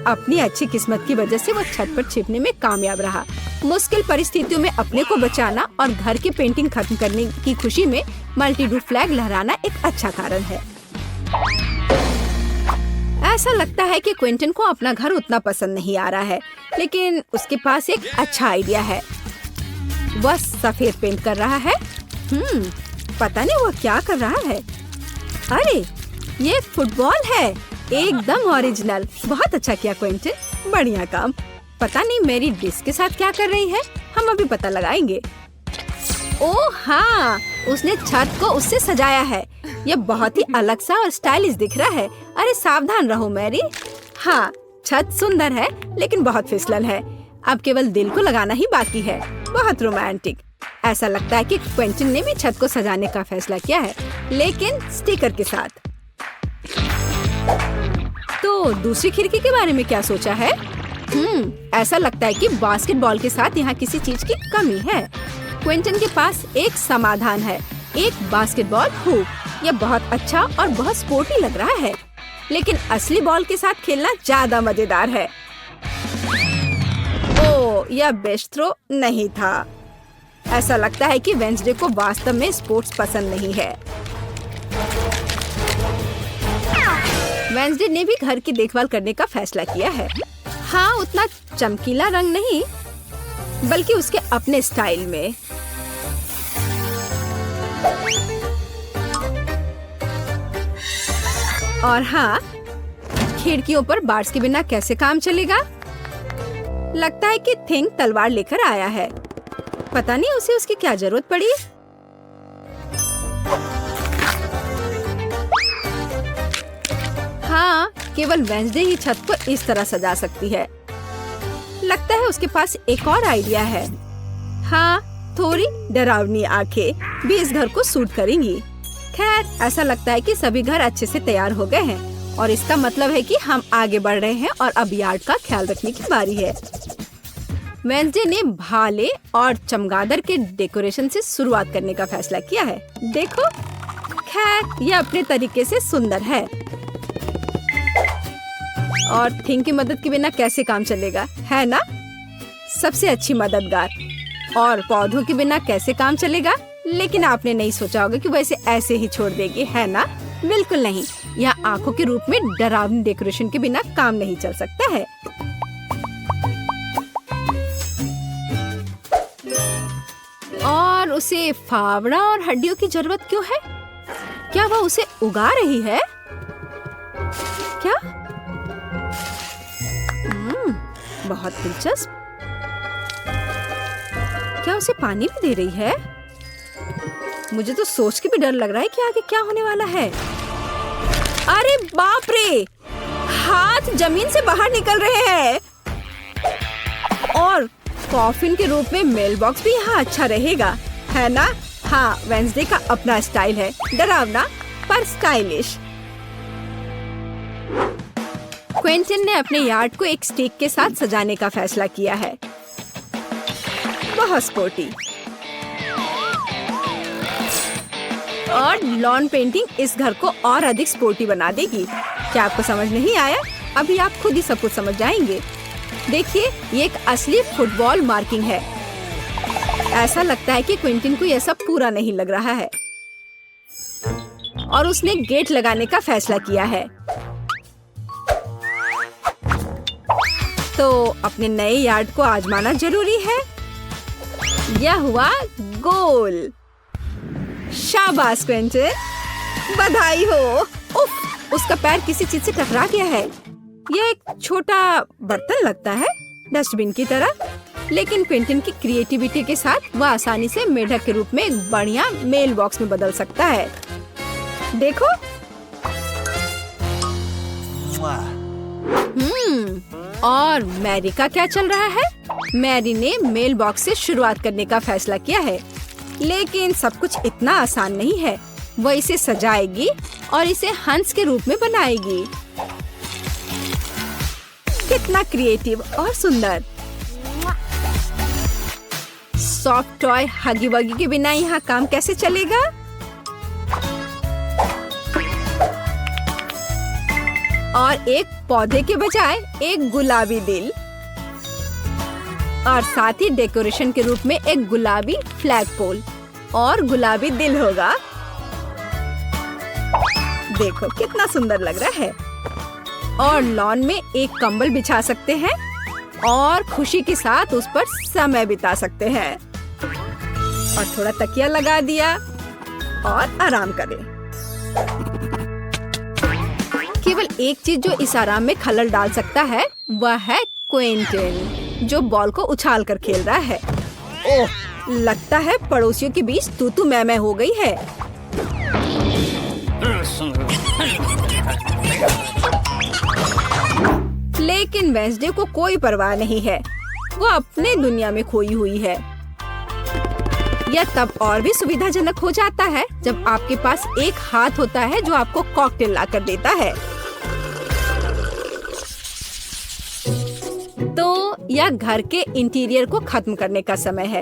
अपनी अच्छी किस्मत की वजह से वो छत पर छिपने में कामयाब रहा। मुश्किल परिस्थितियों में अपने को बचाना और घर की पेंटिंग खत्म करने की खुशी में मल्टी-डू फ्लैग लहराना एक अच्छा कारण है। ऐसा लगता है कि क्विंटन को अपना घर उतना पसंद नहीं आ रहा है, लेकिन उसके पास एक अच्छा आइडिया है। वह सफेद पेंट कर रहा है। पता नहीं वह क्या कर रहा है। अरे, ये एक फुटबॉल है। एकदम ओरिजिनल। बहुत अच्छा किया क्विंटन, बढ़िया काम। पता नहीं मेरी डिश के साथ क्या कर रही है, हम अभी पता लगाएंगे। ओह हाँ, उसने छत को उससे सजाया है। यह बहुत ही अलग सा और स्टाइलिश दिख रहा है। अरे सावधान रहो मैरी। हाँ, छत सुंदर है लेकिन बहुत फिसलन है। अब केवल दिल को लगाना ही बाकी है। बहुत रोमांटिक। ऐसा लगता है कि क्विंटन ने भी छत को सजाने का फैसला किया है, लेकिन स्टिकर के साथ। तो दूसरी खिड़की के बारे में क्या सोचा है? ऐसा लगता है कि बास्केटबॉल के साथ यहाँ किसी चीज की कमी है। क्विंटन के पास एक समाधान है, एक बास्केटबॉल हुप। यह बहुत अच्छा और बहुत स्पोर्टी लग रहा है, लेकिन असली बॉल के साथ खेलना ज्यादा मजेदार है। ओह, यह बेस्ट थ्रो नहीं था। ऐसा लगता है कि वेंसडे को वास्तव में स्पोर्ट्स पसंद नहीं है। वेंसडे ने भी घर की देखभाल करने का फैसला किया है। हाँ, उतना चमकीला रंग नहीं, बल्कि उसके अपने स्टाइल में। और हाँ, खिड़कियों पर बार्स के बिना कैसे काम चलेगा? लगता है कि थिंक तलवार लेकर आया है। पता नहीं उसे उसकी क्या जरूरत पड़ी। हाँ, केवल वेंसडे ही छत को इस तरह सजा सकती है। लगता है उसके पास एक और आइडिया है। हाँ, थोड़ी डरावनी आंखें भी इस घर को सूट करेंगी। खैर, ऐसा लगता है कि सभी घर अच्छे से तैयार हो गए हैं और इसका मतलब है कि हम आगे बढ़ रहे हैं और अब यार्ड का ख्याल रखने की बारी है। वेंसडे ने भाले और चमगादड़ के डेकोरेशन से शुरुआत करने का फैसला किया है। देखो, खैर यह अपने तरीके से सुंदर है। और थिंक की मदद के बिना कैसे काम चलेगा, है ना? सबसे अच्छी मददगार। और पौधों के बिना कैसे काम चलेगा? लेकिन आपने नहीं सोचा होगा कि वैसे ऐसे ही छोड़ देगी, है ना? बिल्कुल नहीं। यह आंखों के रूप में डरावनी डेकोरेशन के बिना काम नहीं चल सकता है। और उसे फावड़ा और हड्डियों की जरूरत क्यों है? क्या वह उसे उगा रही है? क्या? बहुत दिलचस्प। क्या उसे पानी भी दे रही है? मुझे तो सोच के भी डर लग रहा है कि आगे क्या होने वाला है। अरे बाप रे! हाथ जमीन से बाहर निकल रहे हैं। और कॉफिन के रूप में मेल बॉक्स भी यहाँ अच्छा रहेगा, है ना? हाँ, वेंसडे का अपना स्टाइल है, डरावना पर स्टाइलिश। क्विंटन ने अपने यार्ड को एक स्टिक के साथ सजाने का फैसला किया है। बहुत स्पोर्टी। और लॉन पेंटिंग इस घर को और अधिक स्पोर्टी बना देगी। क्या आपको समझ नहीं आया? अभी आप खुद ही सब कुछ समझ जाएंगे। देखिए, ये एक असली फुटबॉल मार्किंग है। ऐसा लगता है कि क्विंटन को यह सब पूरा नहीं लग रहा है और उसने गेट लगाने का फैसला किया है। तो अपने नए यार्ड को आजमाना जरूरी है। यह हुआ गोल। शाबाश क्विंटन, बधाई हो। उफ, उसका पैर किसी चीज से टकरा गया है। यह एक छोटा बर्तन लगता है, डस्टबिन की तरह, लेकिन क्विंटन की क्रिएटिविटी के साथ वह आसानी से मेढक के रूप में एक बढ़िया मेल बॉक्स में बदल सकता है। देखो। और मैरी का क्या चल रहा है? मैरी ने मेल बॉक्स से शुरुआत करने का फैसला किया है, लेकिन सब कुछ इतना आसान नहीं है। वह इसे सजाएगी और इसे हंस के रूप में बनाएगी। कितना क्रिएटिव और सुंदर। सॉफ्ट टॉय हगी वगी के बिना यहाँ काम कैसे चलेगा? और एक पौधे के बजाय एक गुलाबी दिल, और साथ ही डेकोरेशन के रूप में एक गुलाबी फ्लैग पोल और गुलाबी दिल होगा। देखो कितना सुंदर लग रहा है। और लॉन में एक कंबल बिछा सकते हैं और खुशी के साथ उस पर समय बिता सकते हैं। और थोड़ा तकिया लगा दिया और आराम करें। केवल एक चीज जो इस आराम में खलल डाल सकता है वह है क्विंटन, जो बॉल को उछाल कर खेल रहा है। ओह, लगता है पड़ोसियों के बीच तू मैं हो गई है। लेकिन वेंसडे को कोई परवाह नहीं है, वो अपने दुनिया में खोई हुई है। यह तब और भी सुविधाजनक हो जाता है जब आपके पास एक हाथ होता है जो आपको कॉकटेल लाकर देता है। तो यह घर के इंटीरियर को खत्म करने का समय है।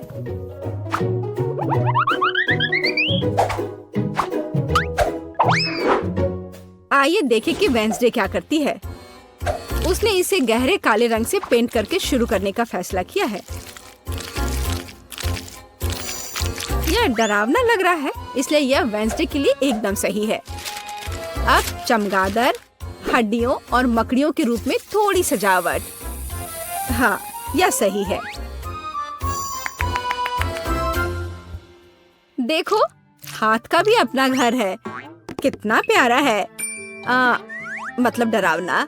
आइए देखें कि वेंसडे क्या करती है। उसने इसे गहरे काले रंग से पेंट करके शुरू करने का फैसला किया है। यह डरावना लग रहा है, इसलिए यह वेंसडे के लिए एकदम सही है। अब चमगादड़, हड्डियों और मकड़ियों के रूप में थोड़ी सजावट। हाँ, यह सही है। देखो, हाथ का भी अपना घर है। कितना प्यारा है। मतलब डरावना।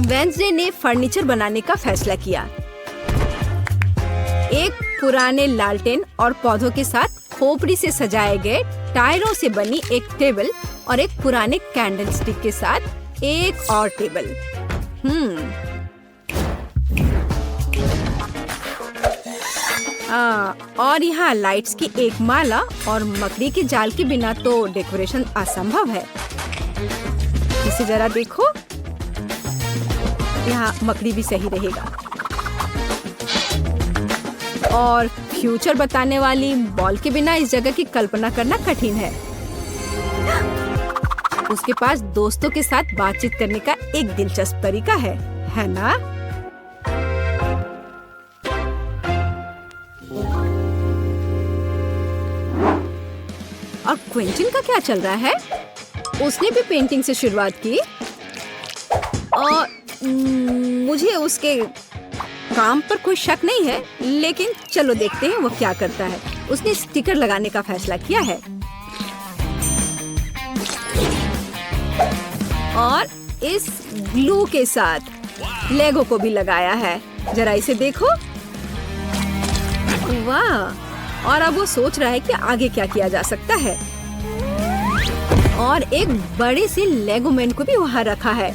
वेंसडे ने फर्नीचर बनाने का फैसला किया। एक पुराने लालटेन और पौधों के साथ खोपड़ी से सजाए गए टायरों से बनी एक टेबल और एक पुराने कैंडल स्टिक के साथ एक और टेबल। और यहाँ लाइट्स की एक माला और मकड़ी के जाल के बिना तो डेकोरेशन असंभव है। इसे जरा देखो, यहाँ मकड़ी भी सही रहेगा। और फ्यूचर बताने वाली बॉल के बिना इस जगह की कल्पना करना कठिन है। उसके पास दोस्तों के साथ बातचीत करने का एक दिलचस्प तरीका है ना? और क्विंटन का क्या चल रहा है? उसने भी पेंटिंग से शुरुआत की और मुझे उसके काम पर कोई शक नहीं है, लेकिन चलो देखते हैं वो क्या करता है। उसने स्टिकर लगाने का फैसला किया है और इस ग्लू के साथ लेगो को भी लगाया है। जरा इसे देखो, वाह! और अब वो सोच रहा है कि आगे क्या किया जा सकता है। और एक बड़े से लेगो मैन को भी वहाँ रखा है।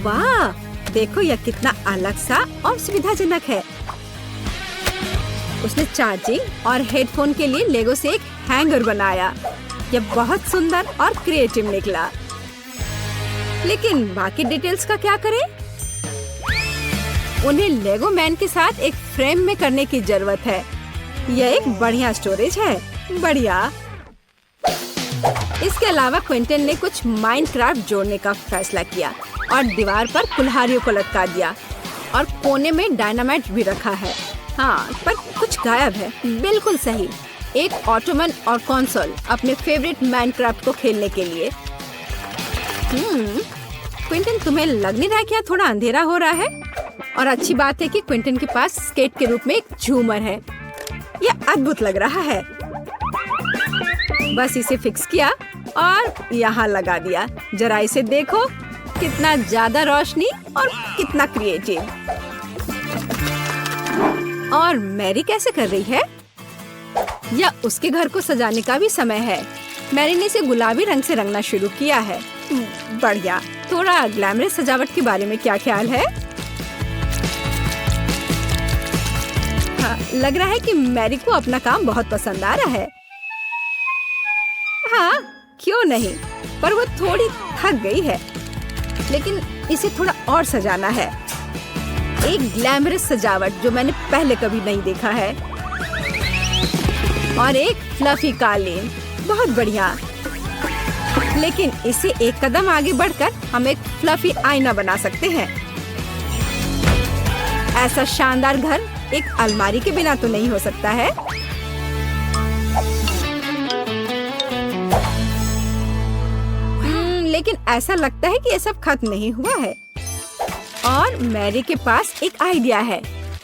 वाह! देखो यह कितना अलग सा और सुविधाजनक है। उसने चार्जिंग और हेडफोन के लिए लेगो से एक हैंगर बनाया। यह बहुत सुंदर और क्रिएटिव निकला। लेकिन बाकी डिटेल्स का क्या करें? उन्हें लेगो मैन के साथ एक फ्रेम में करने की जरूरत है। यह एक बढ़िया स्टोरेज है। बढ़िया। इसके अलावा क्विंटन ने कुछ माइनक्राफ्ट जोड़ने का फैसला किया और दीवार पर कुल्हाड़ियों को लटका दिया और कोने में डायनामाइट भी रखा है। हाँ, पर कुछ गायब है। बिल्कुल सही। एक ऑटोमन और कंसोल अपने फेवरेट माइनक्राफ्ट को खेलने के लिए। क्विंटन, तुम्हें लग नहीं रहा क्या थोड़ा अंधेरा हो रहा है? और अच्छी बात है कि क्विंटन के पास स्केट के रूप में एक झूमर है। यह अद्भुत लग रहा है। बस इसे फिक्स किया और यहाँ लगा दिया। जरा इसे देखो, कितना ज्यादा रोशनी और कितना क्रिएटिव। और मैरी कैसे कर रही है? या उसके घर को सजाने का भी समय है। मैरी ने इसे गुलाबी रंग से रंगना शुरू किया है। बढ़िया। थोड़ा ग्लैमरस सजावट के बारे में क्या ख्याल है? हाँ, लग रहा है कि मैरी को अपना काम बहुत पसंद आ रहा है। हाँ, क्यों नहीं, पर वो थोड़ी थक गई है। लेकिन इसे थोड़ा और सजाना है। एक ग्लैमरस सजावट जो मैंने पहले कभी नहीं देखा है। और एक फ्लफी कालीन, बहुत बढ़िया। लेकिन इसे एक कदम आगे बढ़कर हम एक फ्लफी आईना बना सकते हैं। ऐसा शानदार घर एक अलमारी के बिना तो नहीं हो सकता है। लेकिन ऐसा लगता है कि ये सब खत्म नहीं हुआ है। और मैरी के पास एक आइडिया है।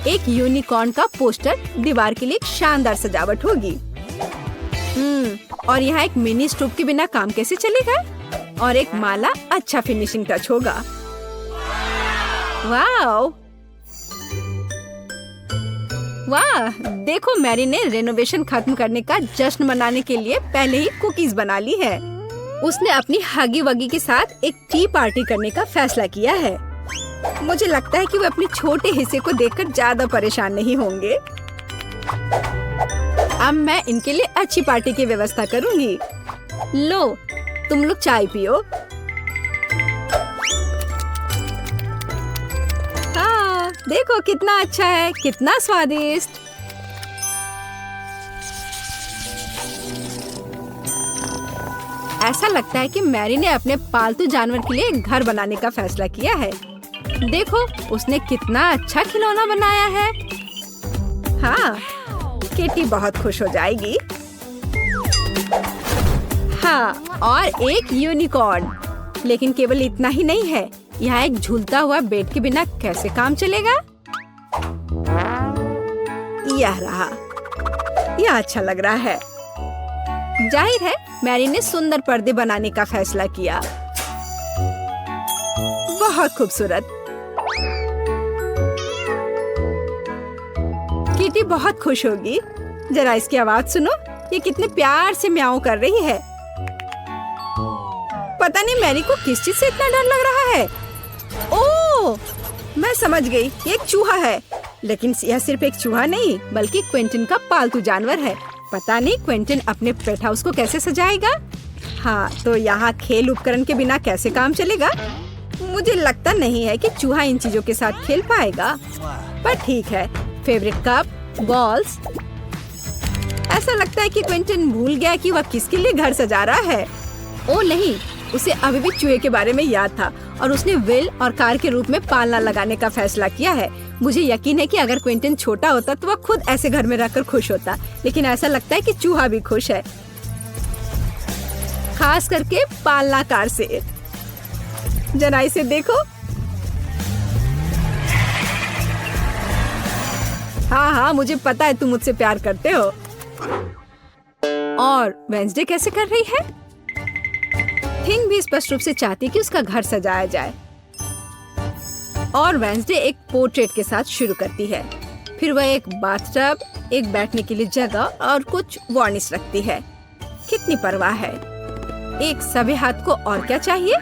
एक यूनिकॉर्न का पोस्टर दीवार के लिए एक शानदार सजावट होगी। और यहाँ एक मिनी स्टोव के बिना काम कैसे चलेगा? और एक माला अच्छा फिनिशिंग टच होगा। वाह वाह, देखो मैरी ने रेनोवेशन खत्म करने का जश्न मनाने के लिए पहले ही कुकीज बना ली है। उसने अपनी हगी वगी के साथ एक टी पार्टी करने का फैसला किया है। मुझे लगता है कि वो अपने छोटे हिस्से को देखकर ज्यादा परेशान नहीं होंगे। अब मैं इनके लिए अच्छी पार्टी की व्यवस्था करूंगी। लो, तुम लोग चाय पियो। हाँ, देखो कितना अच्छा है, कितना स्वादिष्ट। ऐसा लगता है कि मैरी ने अपने पालतू जानवर के लिए एक घर बनाने का फैसला किया है। देखो, उसने कितना अच्छा खिलौना बनाया है। हाँ, किटी बहुत खुश हो जाएगी। हाँ, और एक यूनिकॉर्न। लेकिन केवल इतना ही नहीं है, यहाँ एक झूलता हुआ बेड के बिना कैसे काम चलेगा? यह रहा, यह अच्छा लग रहा है। जाहिर है मैरी ने सुंदर पर्दे बनाने का फैसला किया। बहुत खूबसूरत। किटी बहुत खुश होगी। जरा इसकी आवाज सुनो, ये कितने प्यार से म्याऊं कर रही है। पता नहीं मैरी को किस चीज से इतना डर लग रहा है। ओह, मैं समझ गई, ये एक चूहा है। लेकिन यह सिर्फ एक चूहा नहीं, बल्कि क्विंटन का पालतू जानवर है। पता नहीं क्विंटन अपने पेट हाउस को कैसे सजाएगा। हाँ, तो यहाँ खेल उपकरण के बिना कैसे काम चलेगा? मुझे लगता नहीं है कि चूहा इन चीजों के साथ खेल पाएगा, पर ठीक है। Favourite cup, balls. ऐसा लगता है कि क्विंटन भूल गया कि वह किसके लिए घर सजा रहा है। ओ नहीं, उसे अभी भी चूहे के बारे में याद था और उसने विल और कार के रूप में पालना लगाने का फैसला किया है। मुझे यकीन है कि अगर क्विंटन छोटा होता तो वह खुद ऐसे घर में रहकर खुश होता, लेकिन ऐसा लगता है कि चूहा भी खुश है, खास करके पालना कार से। जरा इसे देखो। हाँ हाँ, मुझे पता है तुम मुझसे प्यार करते हो। और वेंसडे कैसे कर रही है? थिंग भी स्पष्ट रूप से चाहती है कि उसका घर सजाया जाए। और वेंसडे एक पोर्ट्रेट के साथ शुरू करती है। फिर वह एक बाथटब, एक बैठने के लिए जगह और कुछ वार्निश रखती है। कितनी परवाह है। एक सभ्य हाथ को और क्या चाहिए?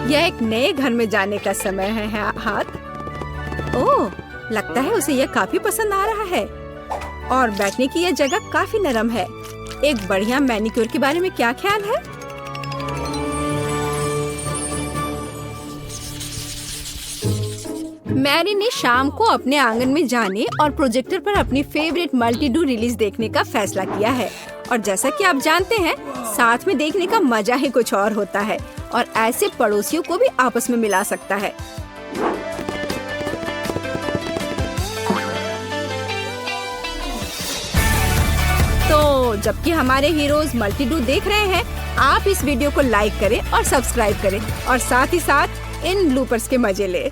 यह एक नए घर में जाने का समय है हाथ। ओह, लगता है उसे यह काफी पसंद आ रहा है। और बैठने की यह जगह काफी नरम है। एक बढ़िया मैनिक्योर के बारे में क्या ख्याल है? मैरी ने शाम को अपने आंगन में जाने और प्रोजेक्टर पर अपनी फेवरेट मल्टी-डू रिलीज देखने का फैसला किया है। और जैसा कि आप जानते हैं, साथ में देखने का मजा ही कुछ और होता है और ऐसे पड़ोसियों को भी आपस में मिला सकता है। तो जबकि हमारे हीरोज मल्टी-डू देख रहे हैं, आप इस वीडियो को लाइक करें और सब्सक्राइब करें और साथ ही साथ इन ब्लूपर्स के मजे लें।